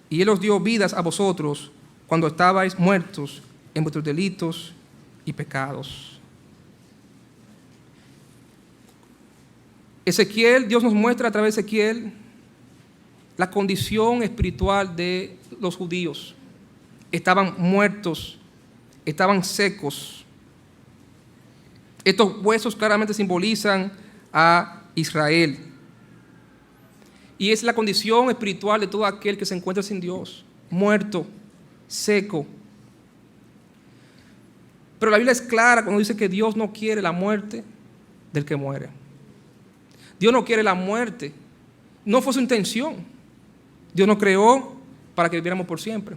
Speaker 1: y Él os dio vidas a vosotros cuando estabais muertos en vuestros delitos y pecados. Ezequiel, Dios nos muestra a través de Ezequiel la condición espiritual de los judíos. Estaban muertos, estaban secos. Estos huesos claramente simbolizan a Israel. Y es la condición espiritual de todo aquel que se encuentra sin Dios, muerto, seco. Pero la Biblia es clara cuando dice que Dios no quiere la muerte del que muere. Dios no quiere la muerte. No fue su intención. Dios nos creó para que viviéramos por siempre.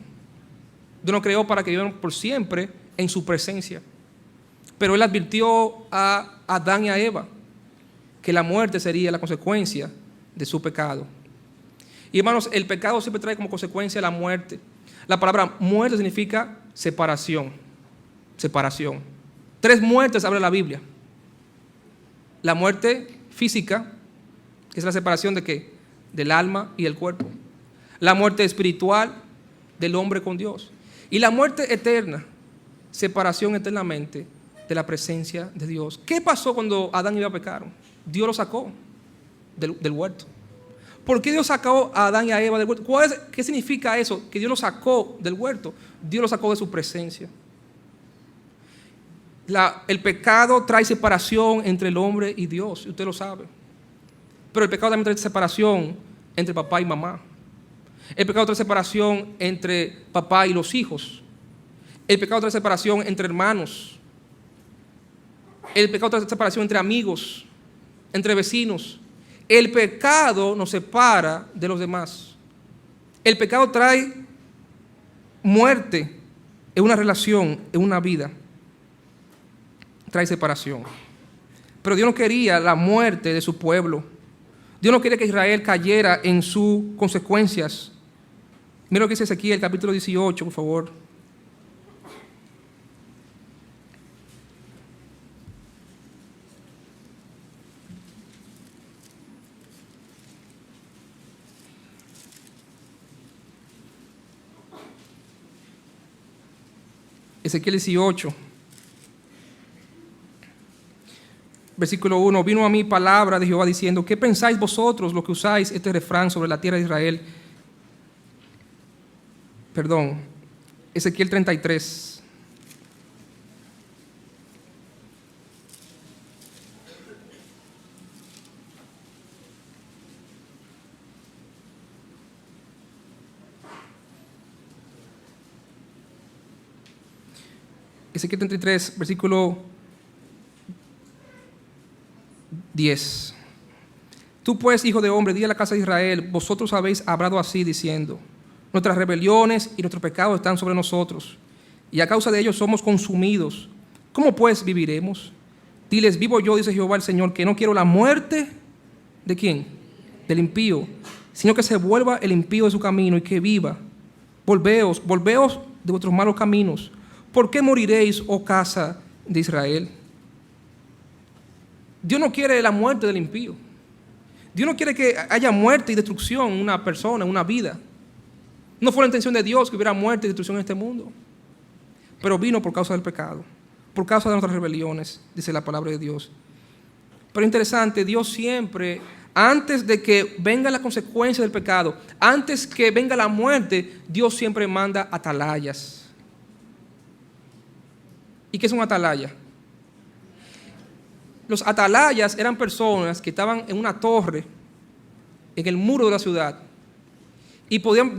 Speaker 1: Dios nos creó para que viviéramos por siempre en su presencia. Pero Él advirtió a Adán y a Eva que la muerte sería la consecuencia de su pecado. Y hermanos, el pecado siempre trae como consecuencia la muerte. La palabra muerte significa separación. Separación. 3 muertes habla la Biblia. La muerte física, que es la separación de ¿qué? Del alma y el cuerpo. La muerte espiritual del hombre con Dios. Y la muerte eterna, separación eternamente de la presencia de Dios. ¿Qué pasó cuando Adán y Eva pecaron? Dios lo sacó del huerto. ¿Por qué Dios sacó a Adán y a Eva del huerto? ¿Qué significa eso? Que Dios lo sacó del huerto. Dios lo sacó de su presencia. El pecado trae separación entre el hombre y Dios, y usted lo sabe. Pero el pecado también trae separación entre papá y mamá. El pecado trae separación entre papá y los hijos. El pecado trae separación entre hermanos. El pecado trae separación entre amigos, entre vecinos. El pecado nos separa de los demás. El pecado trae muerte en una relación, en una vida. Trae separación. Pero Dios no quería la muerte de su pueblo. Dios no quería que Israel cayera en sus consecuencias. Mira lo que dice Ezequiel, capítulo 18, por favor. Ezequiel 18, versículo 1. Vino a mí palabra de Jehová diciendo: ¿qué pensáis vosotros los que usáis este refrán sobre la tierra de Israel? Perdón, Ezequiel 33. Ezequiel 33, versículo 10. Tú pues, hijo de hombre, di a la casa de Israel: vosotros habéis hablado así, diciendo: nuestras rebeliones y nuestros pecados están sobre nosotros, y a causa de ellos somos consumidos. ¿Cómo pues viviremos? Diles: vivo yo, dice Jehová el Señor, que no quiero la muerte ¿de quién? Del impío, sino que se vuelva el impío de su camino y que viva. Volveos de vuestros malos caminos. ¿Por qué moriréis, oh casa de Israel? Dios no quiere la muerte del impío. Dios no quiere que haya muerte y destrucción en una persona, en una vida. No fue la intención de Dios que hubiera muerte y destrucción en este mundo. Pero vino por causa del pecado, por causa de nuestras rebeliones, dice la palabra de Dios. Pero interesante, Dios siempre, antes de que venga la consecuencia del pecado, antes que venga la muerte, Dios siempre manda atalayas. ¿Y qué es un atalaya? Los atalayas eran personas que estaban en una torre, en el muro de la ciudad, y podían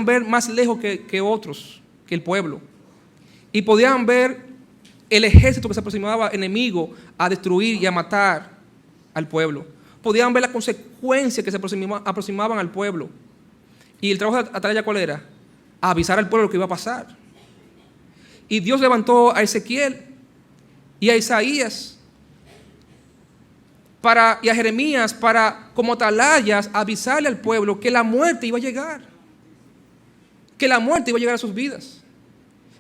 Speaker 1: ver más lejos que otros, que el pueblo. Y podían ver el ejército que se aproximaba enemigo a destruir y a matar al pueblo. Podían ver las consecuencias que se aproximaban al pueblo. ¿Y el trabajo de atalaya cuál era? A avisar al pueblo lo que iba a pasar. Y Dios levantó a Ezequiel y a Isaías y a Jeremías para, como atalayas, avisarle al pueblo que la muerte iba a llegar. Que la muerte iba a llegar a sus vidas.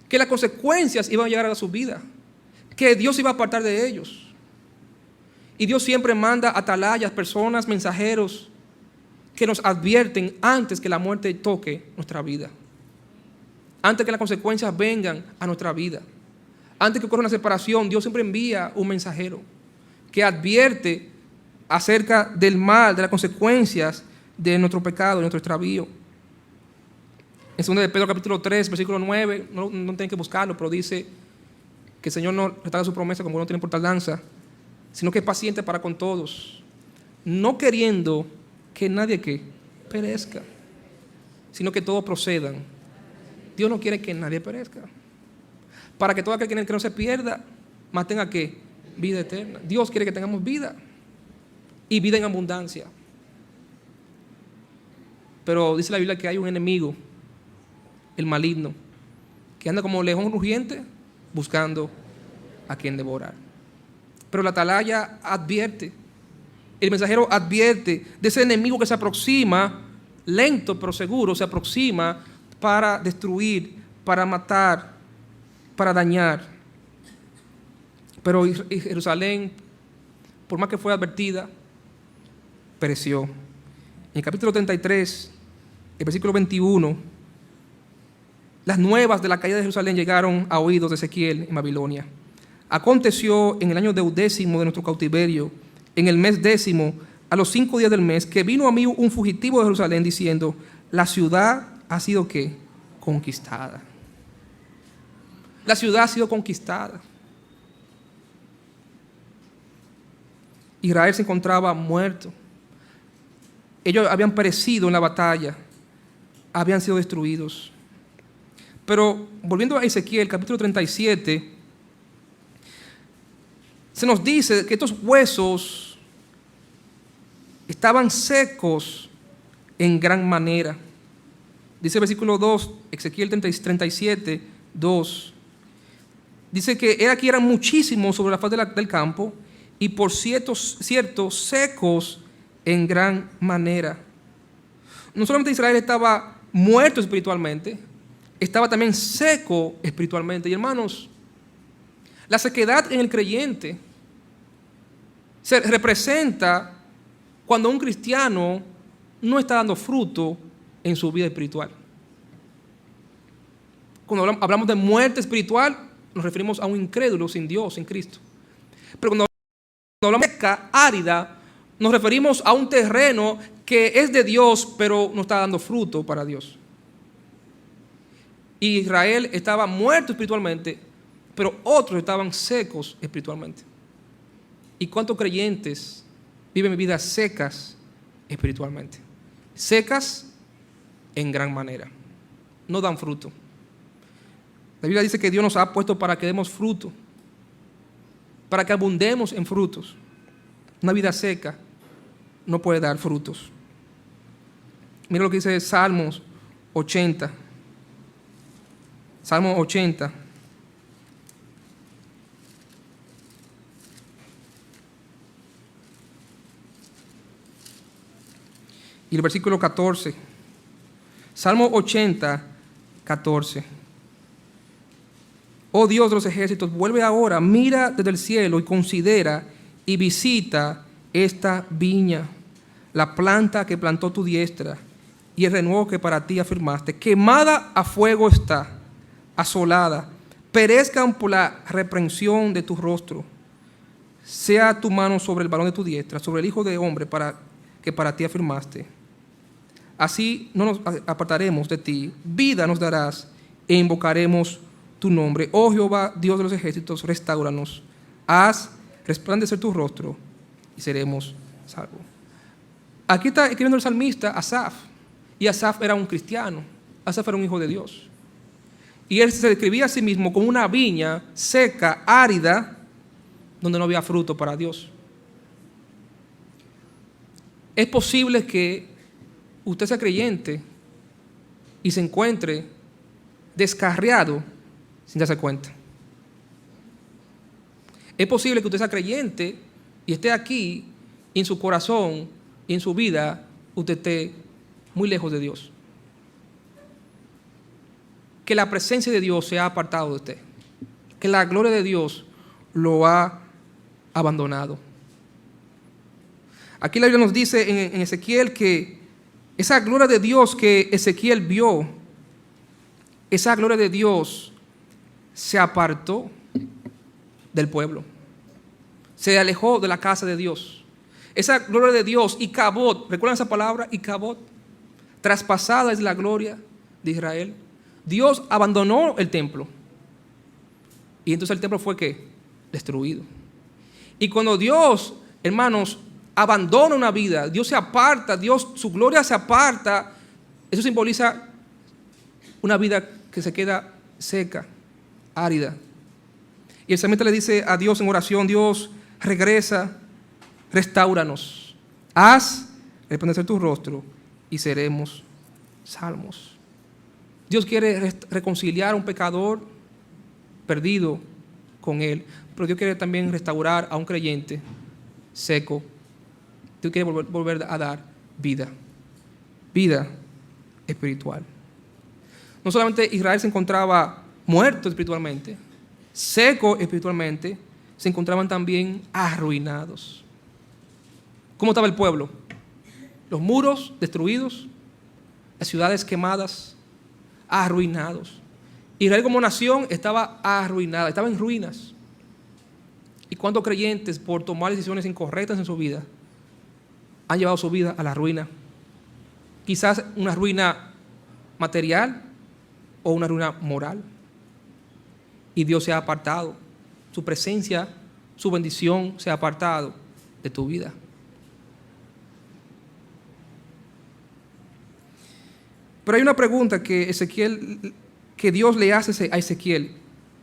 Speaker 1: Que las consecuencias iban a llegar a su vida. Que Dios iba a apartar de ellos. Y Dios siempre manda atalayas, personas, mensajeros, que nos advierten antes que la muerte toque nuestra vida. Antes que las consecuencias vengan a nuestra vida. Antes que ocurra una separación, Dios siempre envía un mensajero que advierte acerca del mal, de las consecuencias de nuestro pecado, de nuestro extravío. En 2 de Pedro capítulo 3, versículo 9, no tienen que buscarlo, pero dice que el Señor no retarda su promesa como no tiene por tardanza, sino que es paciente para con todos, no queriendo que nadie perezca, sino que todos procedan. Dios no quiere que nadie perezca, para que todo aquel que no se pierda, más tenga vida eterna. Dios quiere que tengamos vida y vida en abundancia. Pero dice la Biblia que hay un enemigo, el maligno, que anda como león rugiente buscando a quien devorar. Pero la atalaya advierte, el mensajero advierte de ese enemigo que se aproxima, lento pero seguro, se aproxima para destruir, para matar, para dañar. Pero Jerusalén, por más que fue advertida, pereció. En el capítulo 33, el versículo 21, las nuevas de la caída de Jerusalén llegaron a oídos de Ezequiel en Babilonia. Aconteció en el año 10º de nuestro cautiverio, en el mes 10º, a los 5 días del mes, que vino a mí un fugitivo de Jerusalén diciendo: la ciudad ha sido ¿qué? Conquistada. La ciudad ha sido conquistada. Israel se encontraba muerto. Ellos habían perecido en la batalla, habían sido destruidos. Pero volviendo a Ezequiel, capítulo 37, se nos dice que estos huesos estaban secos en gran manera. Dice el versículo 2, Ezequiel 37, 2. Dice que aquí eran muchísimos sobre la faz del campo y por cierto secos en gran manera. No solamente Israel estaba muerto espiritualmente, estaba también seco espiritualmente. Y hermanos, la sequedad en el creyente se representa cuando un cristiano no está dando fruto en su vida espiritual. Cuando hablamos de muerte espiritual, nos referimos a un incrédulo sin Dios, sin Cristo. Pero cuando hablamos de seca, árida, nos referimos a un terreno que es de Dios, pero no está dando fruto para Dios. Y Israel estaba muerto espiritualmente, pero otros estaban secos espiritualmente. ¿Y cuántos creyentes viven vidas secas espiritualmente? Secas en gran manera. No dan fruto. La Biblia dice que Dios nos ha puesto para que demos fruto, para que abundemos en frutos. Una vida seca no puede dar frutos. Mira lo que dice Salmos 80. Salmo 80. Y el versículo 14. Salmo 80, 14. Oh Dios de los ejércitos, vuelve ahora, mira desde el cielo y considera y visita esta viña, la planta que plantó tu diestra y el renuevo que para ti afirmaste. Quemada a fuego está, asolada, perezcan por la reprensión de tu rostro. Sea tu mano sobre el varón de tu diestra, sobre el hijo de hombre que para ti afirmaste. Así no nos apartaremos de ti, vida nos darás e invocaremos tu nombre. Oh Jehová, Dios de los ejércitos, restáuranos. Haz resplandecer tu rostro y seremos salvos. Aquí está escribiendo el salmista Asaf. Y Asaf era un cristiano. Asaf era un hijo de Dios. Y él se describía a sí mismo como una viña seca, árida, donde no había fruto para Dios. Es posible que usted sea creyente y se encuentre descarriado sin darse cuenta. Es posible que usted sea creyente y esté aquí y en su corazón y en su vida usted esté muy lejos de Dios. Que la presencia de Dios se ha apartado de usted. Que la gloria de Dios lo ha abandonado. Aquí la Biblia nos dice en Ezequiel que esa gloria de Dios que Ezequiel vio, esa gloria de Dios se apartó del pueblo. Se alejó de la casa de Dios. Esa gloria de Dios, Icabod, ¿recuerdan esa palabra? Icabod. Traspasada es la gloria de Israel. Dios abandonó el templo. Y entonces el templo fue ¿qué? Destruido. Y cuando Dios, hermanos, abandona una vida, Dios se aparta, Dios, su gloria se aparta, eso simboliza una vida que se queda seca, árida. Y el salmista le dice a Dios en oración: Dios, regresa, restáuranos, haz resplandecer tu rostro y seremos salvos. Dios quiere reconciliar a un pecador perdido con Él, pero Dios quiere también restaurar a un creyente seco. Dios quiere volver a dar vida espiritual. No solamente Israel se encontraba muerto espiritualmente, seco espiritualmente, se encontraban también arruinados. ¿Cómo estaba el pueblo? Los muros destruidos, las ciudades quemadas, arruinados. Israel como nación estaba arruinada, estaba en ruinas. ¿Y cuántos creyentes, por tomar decisiones incorrectas en su vida, han llevado su vida a la ruina? Quizás una ruina material o una ruina moral. Y Dios se ha apartado. Su presencia, su bendición se ha apartado de tu vida. Pero hay una pregunta que Dios le hace a Ezequiel.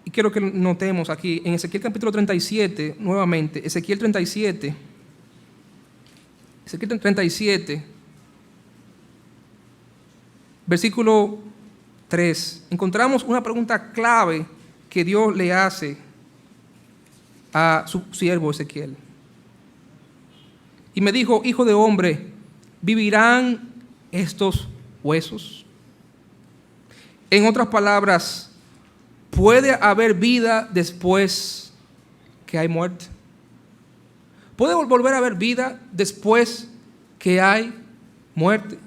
Speaker 1: Y quiero que notemos aquí, en Ezequiel capítulo 37, nuevamente, Ezequiel 37, versículo 3, encontramos una pregunta clave que Dios le hace a su siervo Ezequiel. Y me dijo: hijo de hombre, ¿vivirán estos huesos? En otras palabras, ¿puede haber vida después que hay muerte? ¿Puede volver a haber vida después que hay muerte?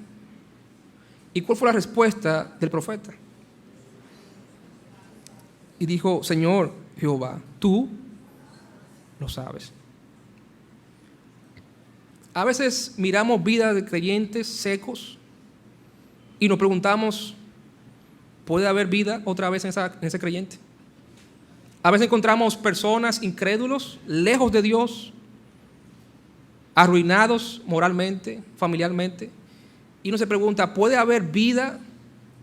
Speaker 1: ¿Y cuál fue la respuesta del profeta? Y dijo: Señor Jehová, tú lo sabes. A veces miramos vidas de creyentes secos y nos preguntamos: ¿puede haber vida otra vez en ese creyente? A veces encontramos personas incrédulos, lejos de Dios, arruinados moralmente, familiarmente, y uno se pregunta: ¿puede haber vida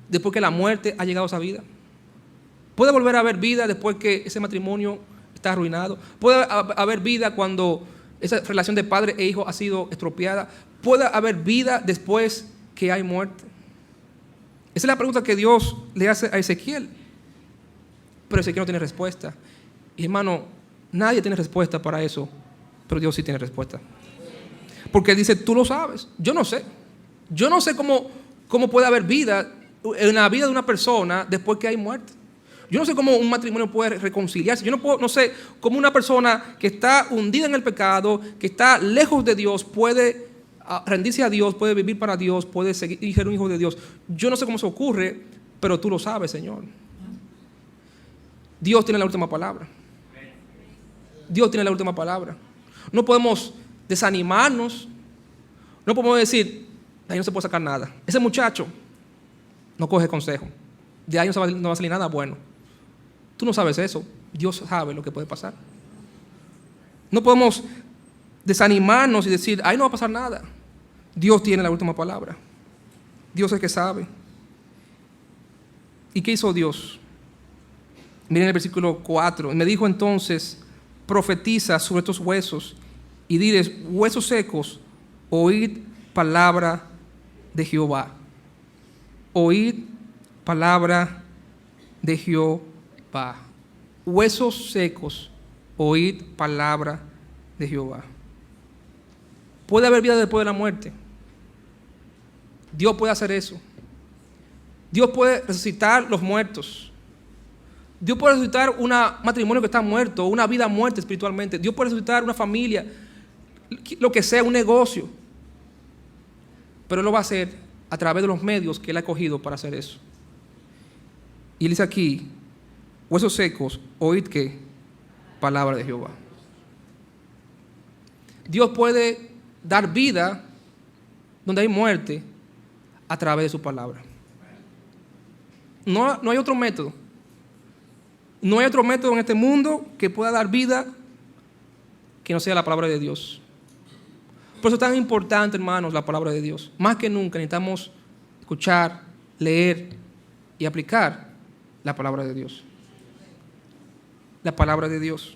Speaker 1: después que la muerte ha llegado a esa vida? ¿Puede volver a haber vida después que ese matrimonio está arruinado? ¿Puede haber vida cuando esa relación de padre e hijo ha sido estropeada? ¿Puede haber vida después que hay muerte? Esa es la pregunta que Dios le hace a Ezequiel. Pero Ezequiel no tiene respuesta. Y hermano, nadie tiene respuesta para eso, pero Dios sí tiene respuesta. Porque Él dice: tú lo sabes, yo no sé. Yo no sé cómo puede haber vida en la vida de una persona después que hay muerte. Yo no sé cómo un matrimonio puede reconciliarse. Yo no sé cómo una persona que está hundida en el pecado, que está lejos de Dios, puede rendirse a Dios, puede vivir para Dios, puede seguir y ser un hijo de Dios. Yo no sé cómo eso ocurre, pero tú lo sabes, Señor. Dios tiene la última palabra. Dios tiene la última palabra. No podemos desanimarnos. No podemos decir: de ahí no se puede sacar nada. Ese muchacho no coge consejo. De ahí no va a salir nada bueno. Tú no sabes eso. Dios sabe lo que puede pasar. No podemos desanimarnos y decir: ahí no va a pasar nada. Dios tiene la última palabra. Dios es el que sabe. ¿Y qué hizo Dios? Miren el versículo 4. Me dijo entonces: profetiza sobre estos huesos y diles: huesos secos, oíd palabra de Jehová. Oíd palabra de Jehová. Huesos secos, oíd palabra de Jehová. ¿Puede haber vida después de la muerte? Dios puede hacer eso. Dios puede resucitar los muertos. Dios puede resucitar un matrimonio que está muerto, una vida muerta espiritualmente. Dios puede resucitar una familia, lo que sea, un negocio. Pero Él lo va a hacer a través de los medios que Él ha escogido para hacer eso. Y Él dice aquí: huesos secos, oíd ¿qué? Palabra de Jehová. Dios puede dar vida donde hay muerte a través de su palabra. No hay otro método. No hay otro método en este mundo que pueda dar vida que no sea la palabra de Dios. Por eso es tan importante, hermanos, la palabra de Dios. Más que nunca necesitamos escuchar, leer y aplicar la palabra de Dios. La palabra de Dios.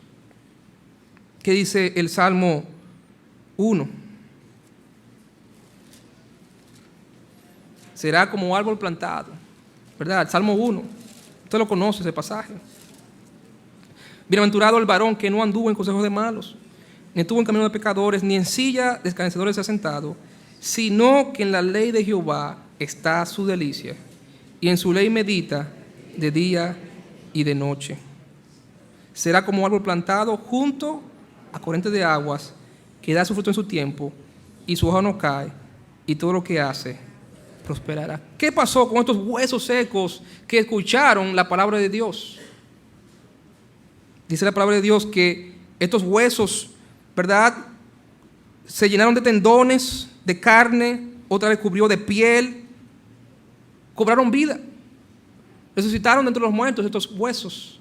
Speaker 1: ¿Qué dice el Salmo 1? Será como árbol plantado, ¿verdad? El Salmo 1. Usted lo conoce, ese pasaje. Bienaventurado el varón que no anduvo en consejos de malos, ni estuvo en camino de pecadores, ni en silla de escarnecedores se ha sentado, sino que en la ley de Jehová está su delicia, y en su ley medita de día y de noche. Será como árbol plantado junto a corrientes de aguas, que da su fruto en su tiempo, y su hoja no cae, y todo lo que hace prosperará. ¿Qué pasó con estos huesos secos que escucharon la palabra de Dios? Dice la palabra de Dios que estos huesos, ¿verdad?, se llenaron de tendones, de carne, otra vez cubrió de piel, cobraron vida. Resucitaron de entre los muertos estos huesos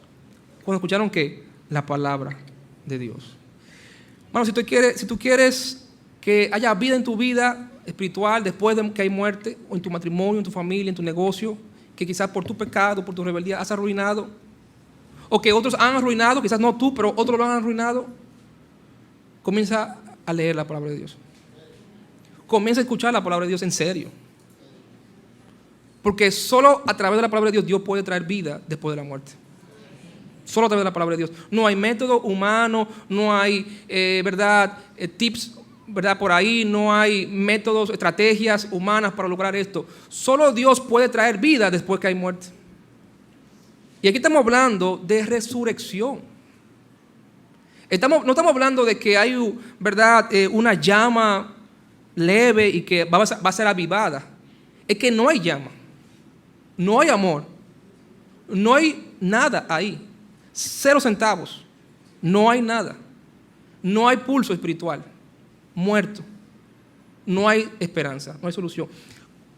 Speaker 1: cuando escucharon ¿qué? La palabra de Dios. Bueno, si tú quieres que haya vida en tu vida espiritual después de que hay muerte, o en tu matrimonio, en tu familia, en tu negocio, que quizás por tu pecado, por tu rebeldía has arruinado, o que otros han arruinado, quizás no tú, pero otros lo han arruinado, comienza a leer la palabra de Dios. Comienza a escuchar la palabra de Dios en serio. Porque solo a través de la palabra de Dios puede traer vida después de la muerte. Solo a través de la palabra de Dios. No hay método humano, no hay, tips ¿verdad? Por ahí no hay métodos, estrategias humanas para lograr esto. Solo Dios puede traer vida después que hay muerte. Y aquí estamos hablando de resurrección. No estamos hablando de que hay, ¿verdad?, una llama leve y que va a ser avivada. Es que no hay llama, no hay amor, no hay nada ahí. 0 centavos, no hay nada. No hay pulso espiritual, muerto. No hay esperanza, no hay solución.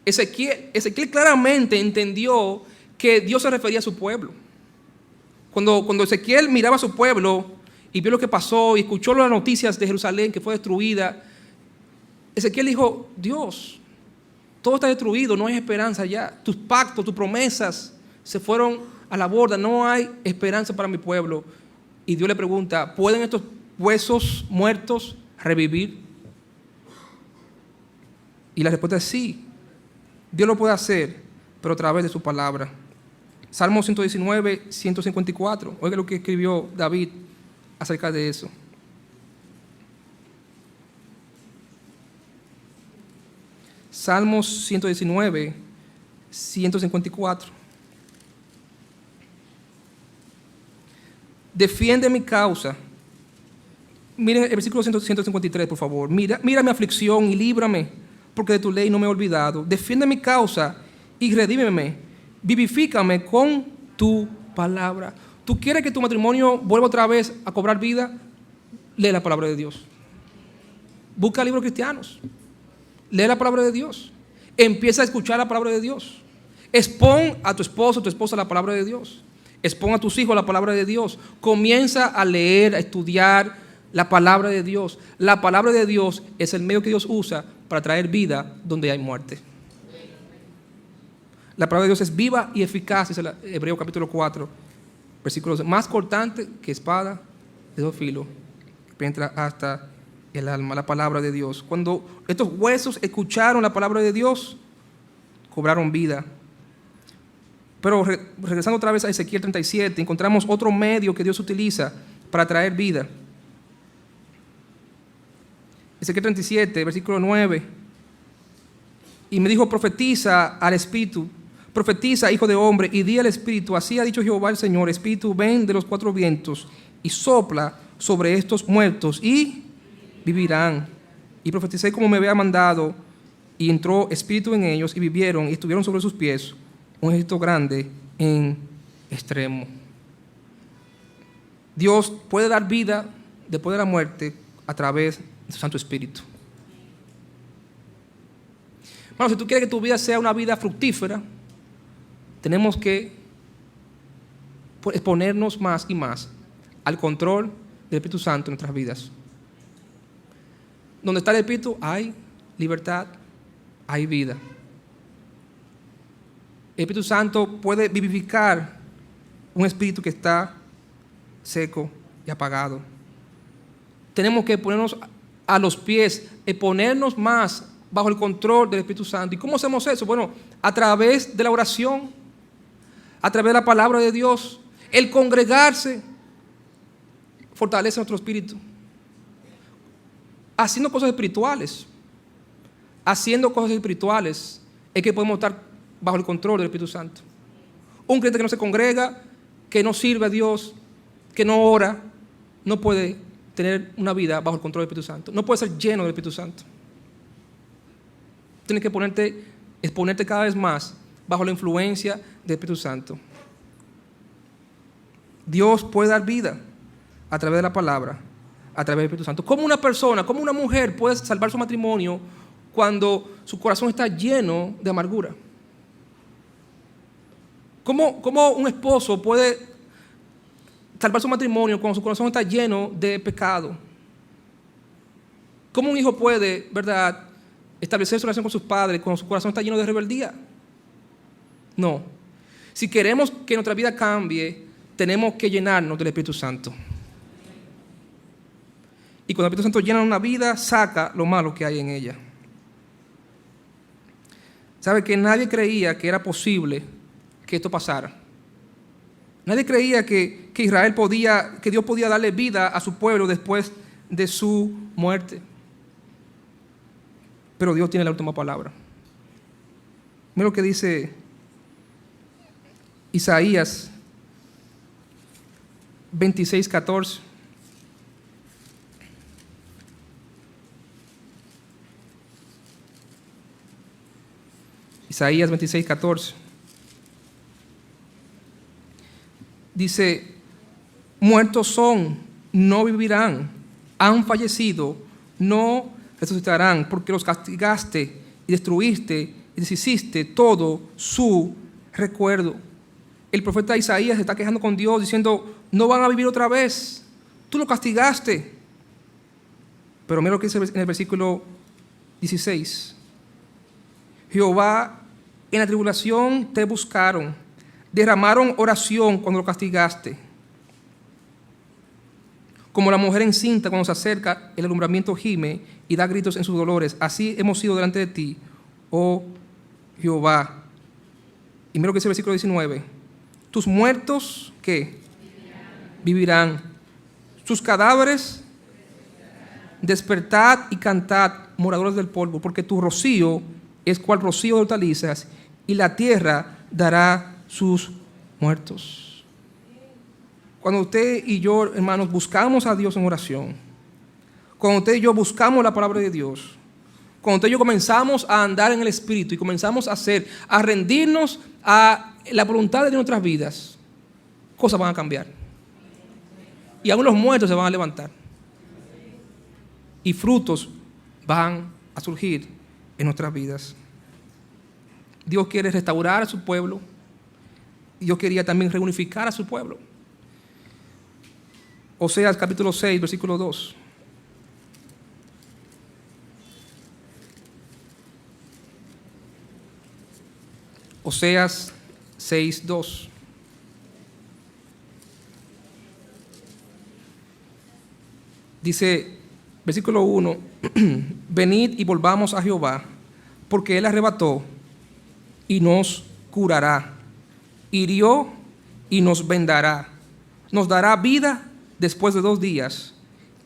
Speaker 1: Ezequiel claramente entendió que Dios se refería a su pueblo. Cuando Ezequiel miraba a su pueblo y vio lo que pasó y escuchó las noticias de Jerusalén que fue destruida, Ezequiel dijo: Dios, todo está destruido, no hay esperanza ya. Tus pactos, tus promesas se fueron a la borda, no hay esperanza para mi pueblo. Y Dios le pregunta: ¿pueden estos huesos muertos revivir? Y la respuesta es sí. Dios lo puede hacer, pero a través de su palabra. Salmo 119, 154. Oiga lo que escribió David acerca de eso. Salmos 119, 154. Defiende mi causa. Miren el versículo 153, por favor. Mira mi aflicción y líbrame, porque de tu ley no me he olvidado. Defiende mi causa y redímeme. Vivifícame con tu palabra. ¿Tú quieres que tu matrimonio vuelva otra vez a cobrar vida? Lee la palabra de Dios. Busca libros cristianos. Lee la palabra de Dios. Empieza a escuchar la palabra de Dios. Expon a tu esposo, a tu esposa la palabra de Dios. Expon a tus hijos la palabra de Dios. Comienza a leer, a estudiar la palabra de Dios. La palabra de Dios es el medio que Dios usa para traer vida donde hay muerte. La palabra de Dios es viva y eficaz, dice Hebreos capítulo 4, versículos más cortante que espada de 2 filos, penetra hasta el alma, la palabra de Dios. Cuando estos huesos escucharon la palabra de Dios, cobraron vida. Pero regresando otra vez a Ezequiel 37, encontramos otro medio que Dios utiliza para traer vida. Ezequiel 37, versículo 9. Y me dijo: profetiza al Espíritu, profetiza, hijo de hombre, y di al Espíritu: así ha dicho Jehová el Señor, Espíritu, ven de los 4 vientos y sopla sobre estos muertos y vivirán. Y profeticé como me había mandado, y entró espíritu en ellos y vivieron y estuvieron sobre sus pies un ejército grande en extremo. Dios puede dar vida después de la muerte a través de su Santo Espíritu. Bueno, si tú quieres que tu vida sea una vida fructífera, tenemos que exponernos más y más al control del Espíritu Santo en nuestras vidas. Donde está el Espíritu hay libertad, hay vida. El Espíritu Santo puede vivificar un espíritu que está seco y apagado. Tenemos que ponernos a los pies, ponernos más bajo el control del Espíritu Santo. ¿Y cómo hacemos eso? Bueno, a través de la oración, a través de la palabra de Dios. El congregarse fortalece nuestro espíritu. Haciendo cosas espirituales. Haciendo cosas espirituales es que podemos estar bajo el control del Espíritu Santo. Un creyente que no se congrega, que no sirve a Dios, que no ora, no puede tener una vida bajo el control del Espíritu Santo. No puede ser lleno del Espíritu Santo. Tienes que exponerte cada vez más bajo la influencia del Espíritu Santo. Dios puede dar vida a través de la palabra, a través del Espíritu Santo. ¿Cómo una persona, cómo una mujer puede salvar su matrimonio cuando su corazón está lleno de amargura? ¿Cómo un esposo puede salvar su matrimonio cuando su corazón está lleno de pecado? ¿Cómo un hijo puede, verdad, establecer su relación con sus padres cuando su corazón está lleno de rebeldía? No. Si queremos que nuestra vida cambie, tenemos que llenarnos del Espíritu Santo. Y cuando el Espíritu Santo llena una vida, saca lo malo que hay en ella. ¿Sabe que nadie creía que era posible que esto pasara? Nadie creía que Dios podía darle vida a su pueblo después de su muerte. pero Dios tiene la última palabra. Mira lo que dice Isaías 26:14. Isaías 26:14. Dice: muertos son, no vivirán, han fallecido, no resucitarán, porque los castigaste y destruiste y deshiciste todo su recuerdo. El profeta Isaías se está quejando con Dios diciendo: no van a vivir otra vez, tú lo castigaste. Pero mira lo que dice en el versículo 16: Jehová, en la tribulación te buscaron, derramaron oración cuando lo castigaste. Como la mujer encinta cuando se acerca, el alumbramiento gime y da gritos en sus dolores. Así hemos sido delante de ti, oh Jehová. Y mira lo que dice el versículo 19: tus muertos, ¿qué? Vivirán. Sus cadáveres, despertad y cantad, moradores del polvo, porque tu rocío es cual rocío de hortalizas, y la tierra dará sus muertos. Cuando usted y yo, hermanos, buscamos a Dios en oración, cuando usted y yo buscamos la palabra de Dios, cuando usted y yo comenzamos a andar en el Espíritu y comenzamos a rendirnos a la voluntad de nuestras vidas, cosas van a cambiar. Y aún los muertos se van a levantar. Y frutos van a surgir en nuestras vidas. Dios quiere restaurar a su pueblo. Dios quería también reunificar a su pueblo. Oseas capítulo 6, versículo 2. Oseas 6, 2. Dice, versículo 1, venid y volvamos a Jehová, porque Él arrebató y nos curará, hirió y nos vendará, nos dará vida después de 2 días,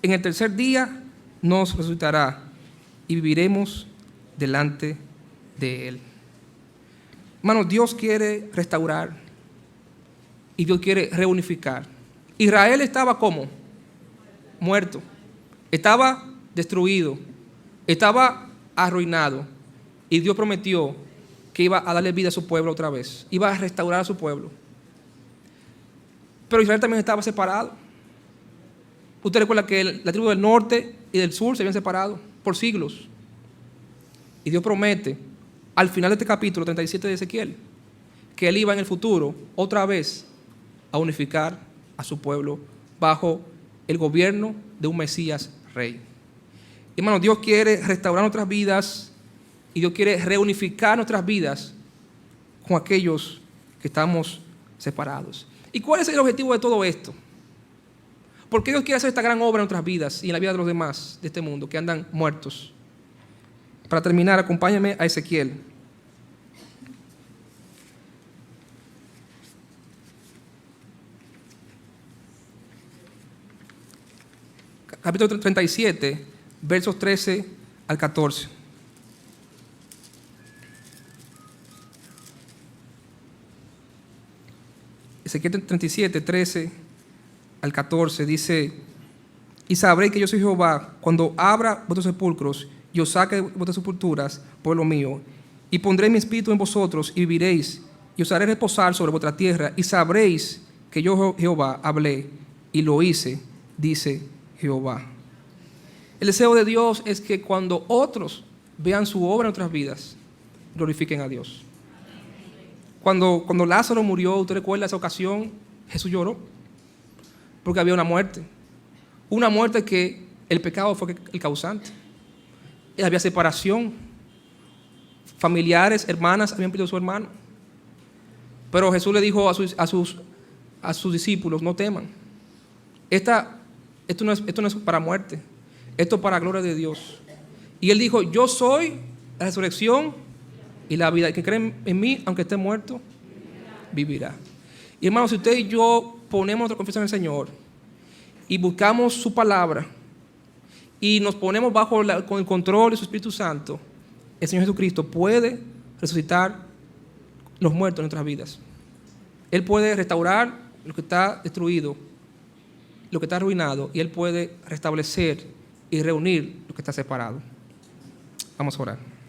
Speaker 1: en el tercer día nos resucitará y viviremos delante de Él. Hermanos, Dios quiere restaurar y Dios quiere reunificar. Israel estaba ¿cómo? Muerto, estaba destruido, estaba arruinado, y Dios prometió que iba a darle vida a su pueblo otra vez, iba a restaurar a su pueblo. Pero Israel también estaba separado. Usted recuerda que la tribu del norte y del sur se habían separado por siglos, y Dios promete al final de este capítulo 37 de Ezequiel que Él iba en el futuro otra vez a unificar a su pueblo bajo el gobierno de un Mesías rey. Hermanos, Dios quiere restaurar nuestras vidas y Dios quiere reunificar nuestras vidas con aquellos que estamos separados. ¿Y cuál es el objetivo de todo esto? ¿Por qué Dios quiere hacer esta gran obra en nuestras vidas y en la vida de los demás de este mundo que andan muertos? Para terminar, acompáñame a Ezequiel. Capítulo 37, versos 13 al 14. Ezequiel 37, 13 al 14 dice: y sabréis que yo soy Jehová cuando abra vuestros sepulcros y os saque de vuestras sepulturas, pueblo mío, y pondré mi espíritu en vosotros y viviréis, y os haré reposar sobre vuestra tierra, y sabréis que yo Jehová hablé y lo hice, dice Jehová. El deseo de Dios es que cuando otros vean su obra en nuestras vidas, glorifiquen a Dios. Cuando Lázaro murió, ¿usted recuerda esa ocasión? Jesús lloró porque había una muerte que el pecado fue el causante. Había separación, familiares, hermanas habían perdido a su hermano, pero Jesús le dijo a sus discípulos: no teman, esto no es para muerte, esto es para la gloria de Dios. Y Él dijo: yo soy la resurrección y la vida, el que cree en mí, aunque esté muerto, vivirá. Y hermanos, si usted y yo ponemos nuestra confianza en el Señor y buscamos su palabra y nos ponemos con el control de su Espíritu Santo, el Señor Jesucristo puede resucitar los muertos en nuestras vidas. Él puede restaurar lo que está destruido, lo que está arruinado, y Él puede restablecer y reunir lo que está separado. Vamos a orar.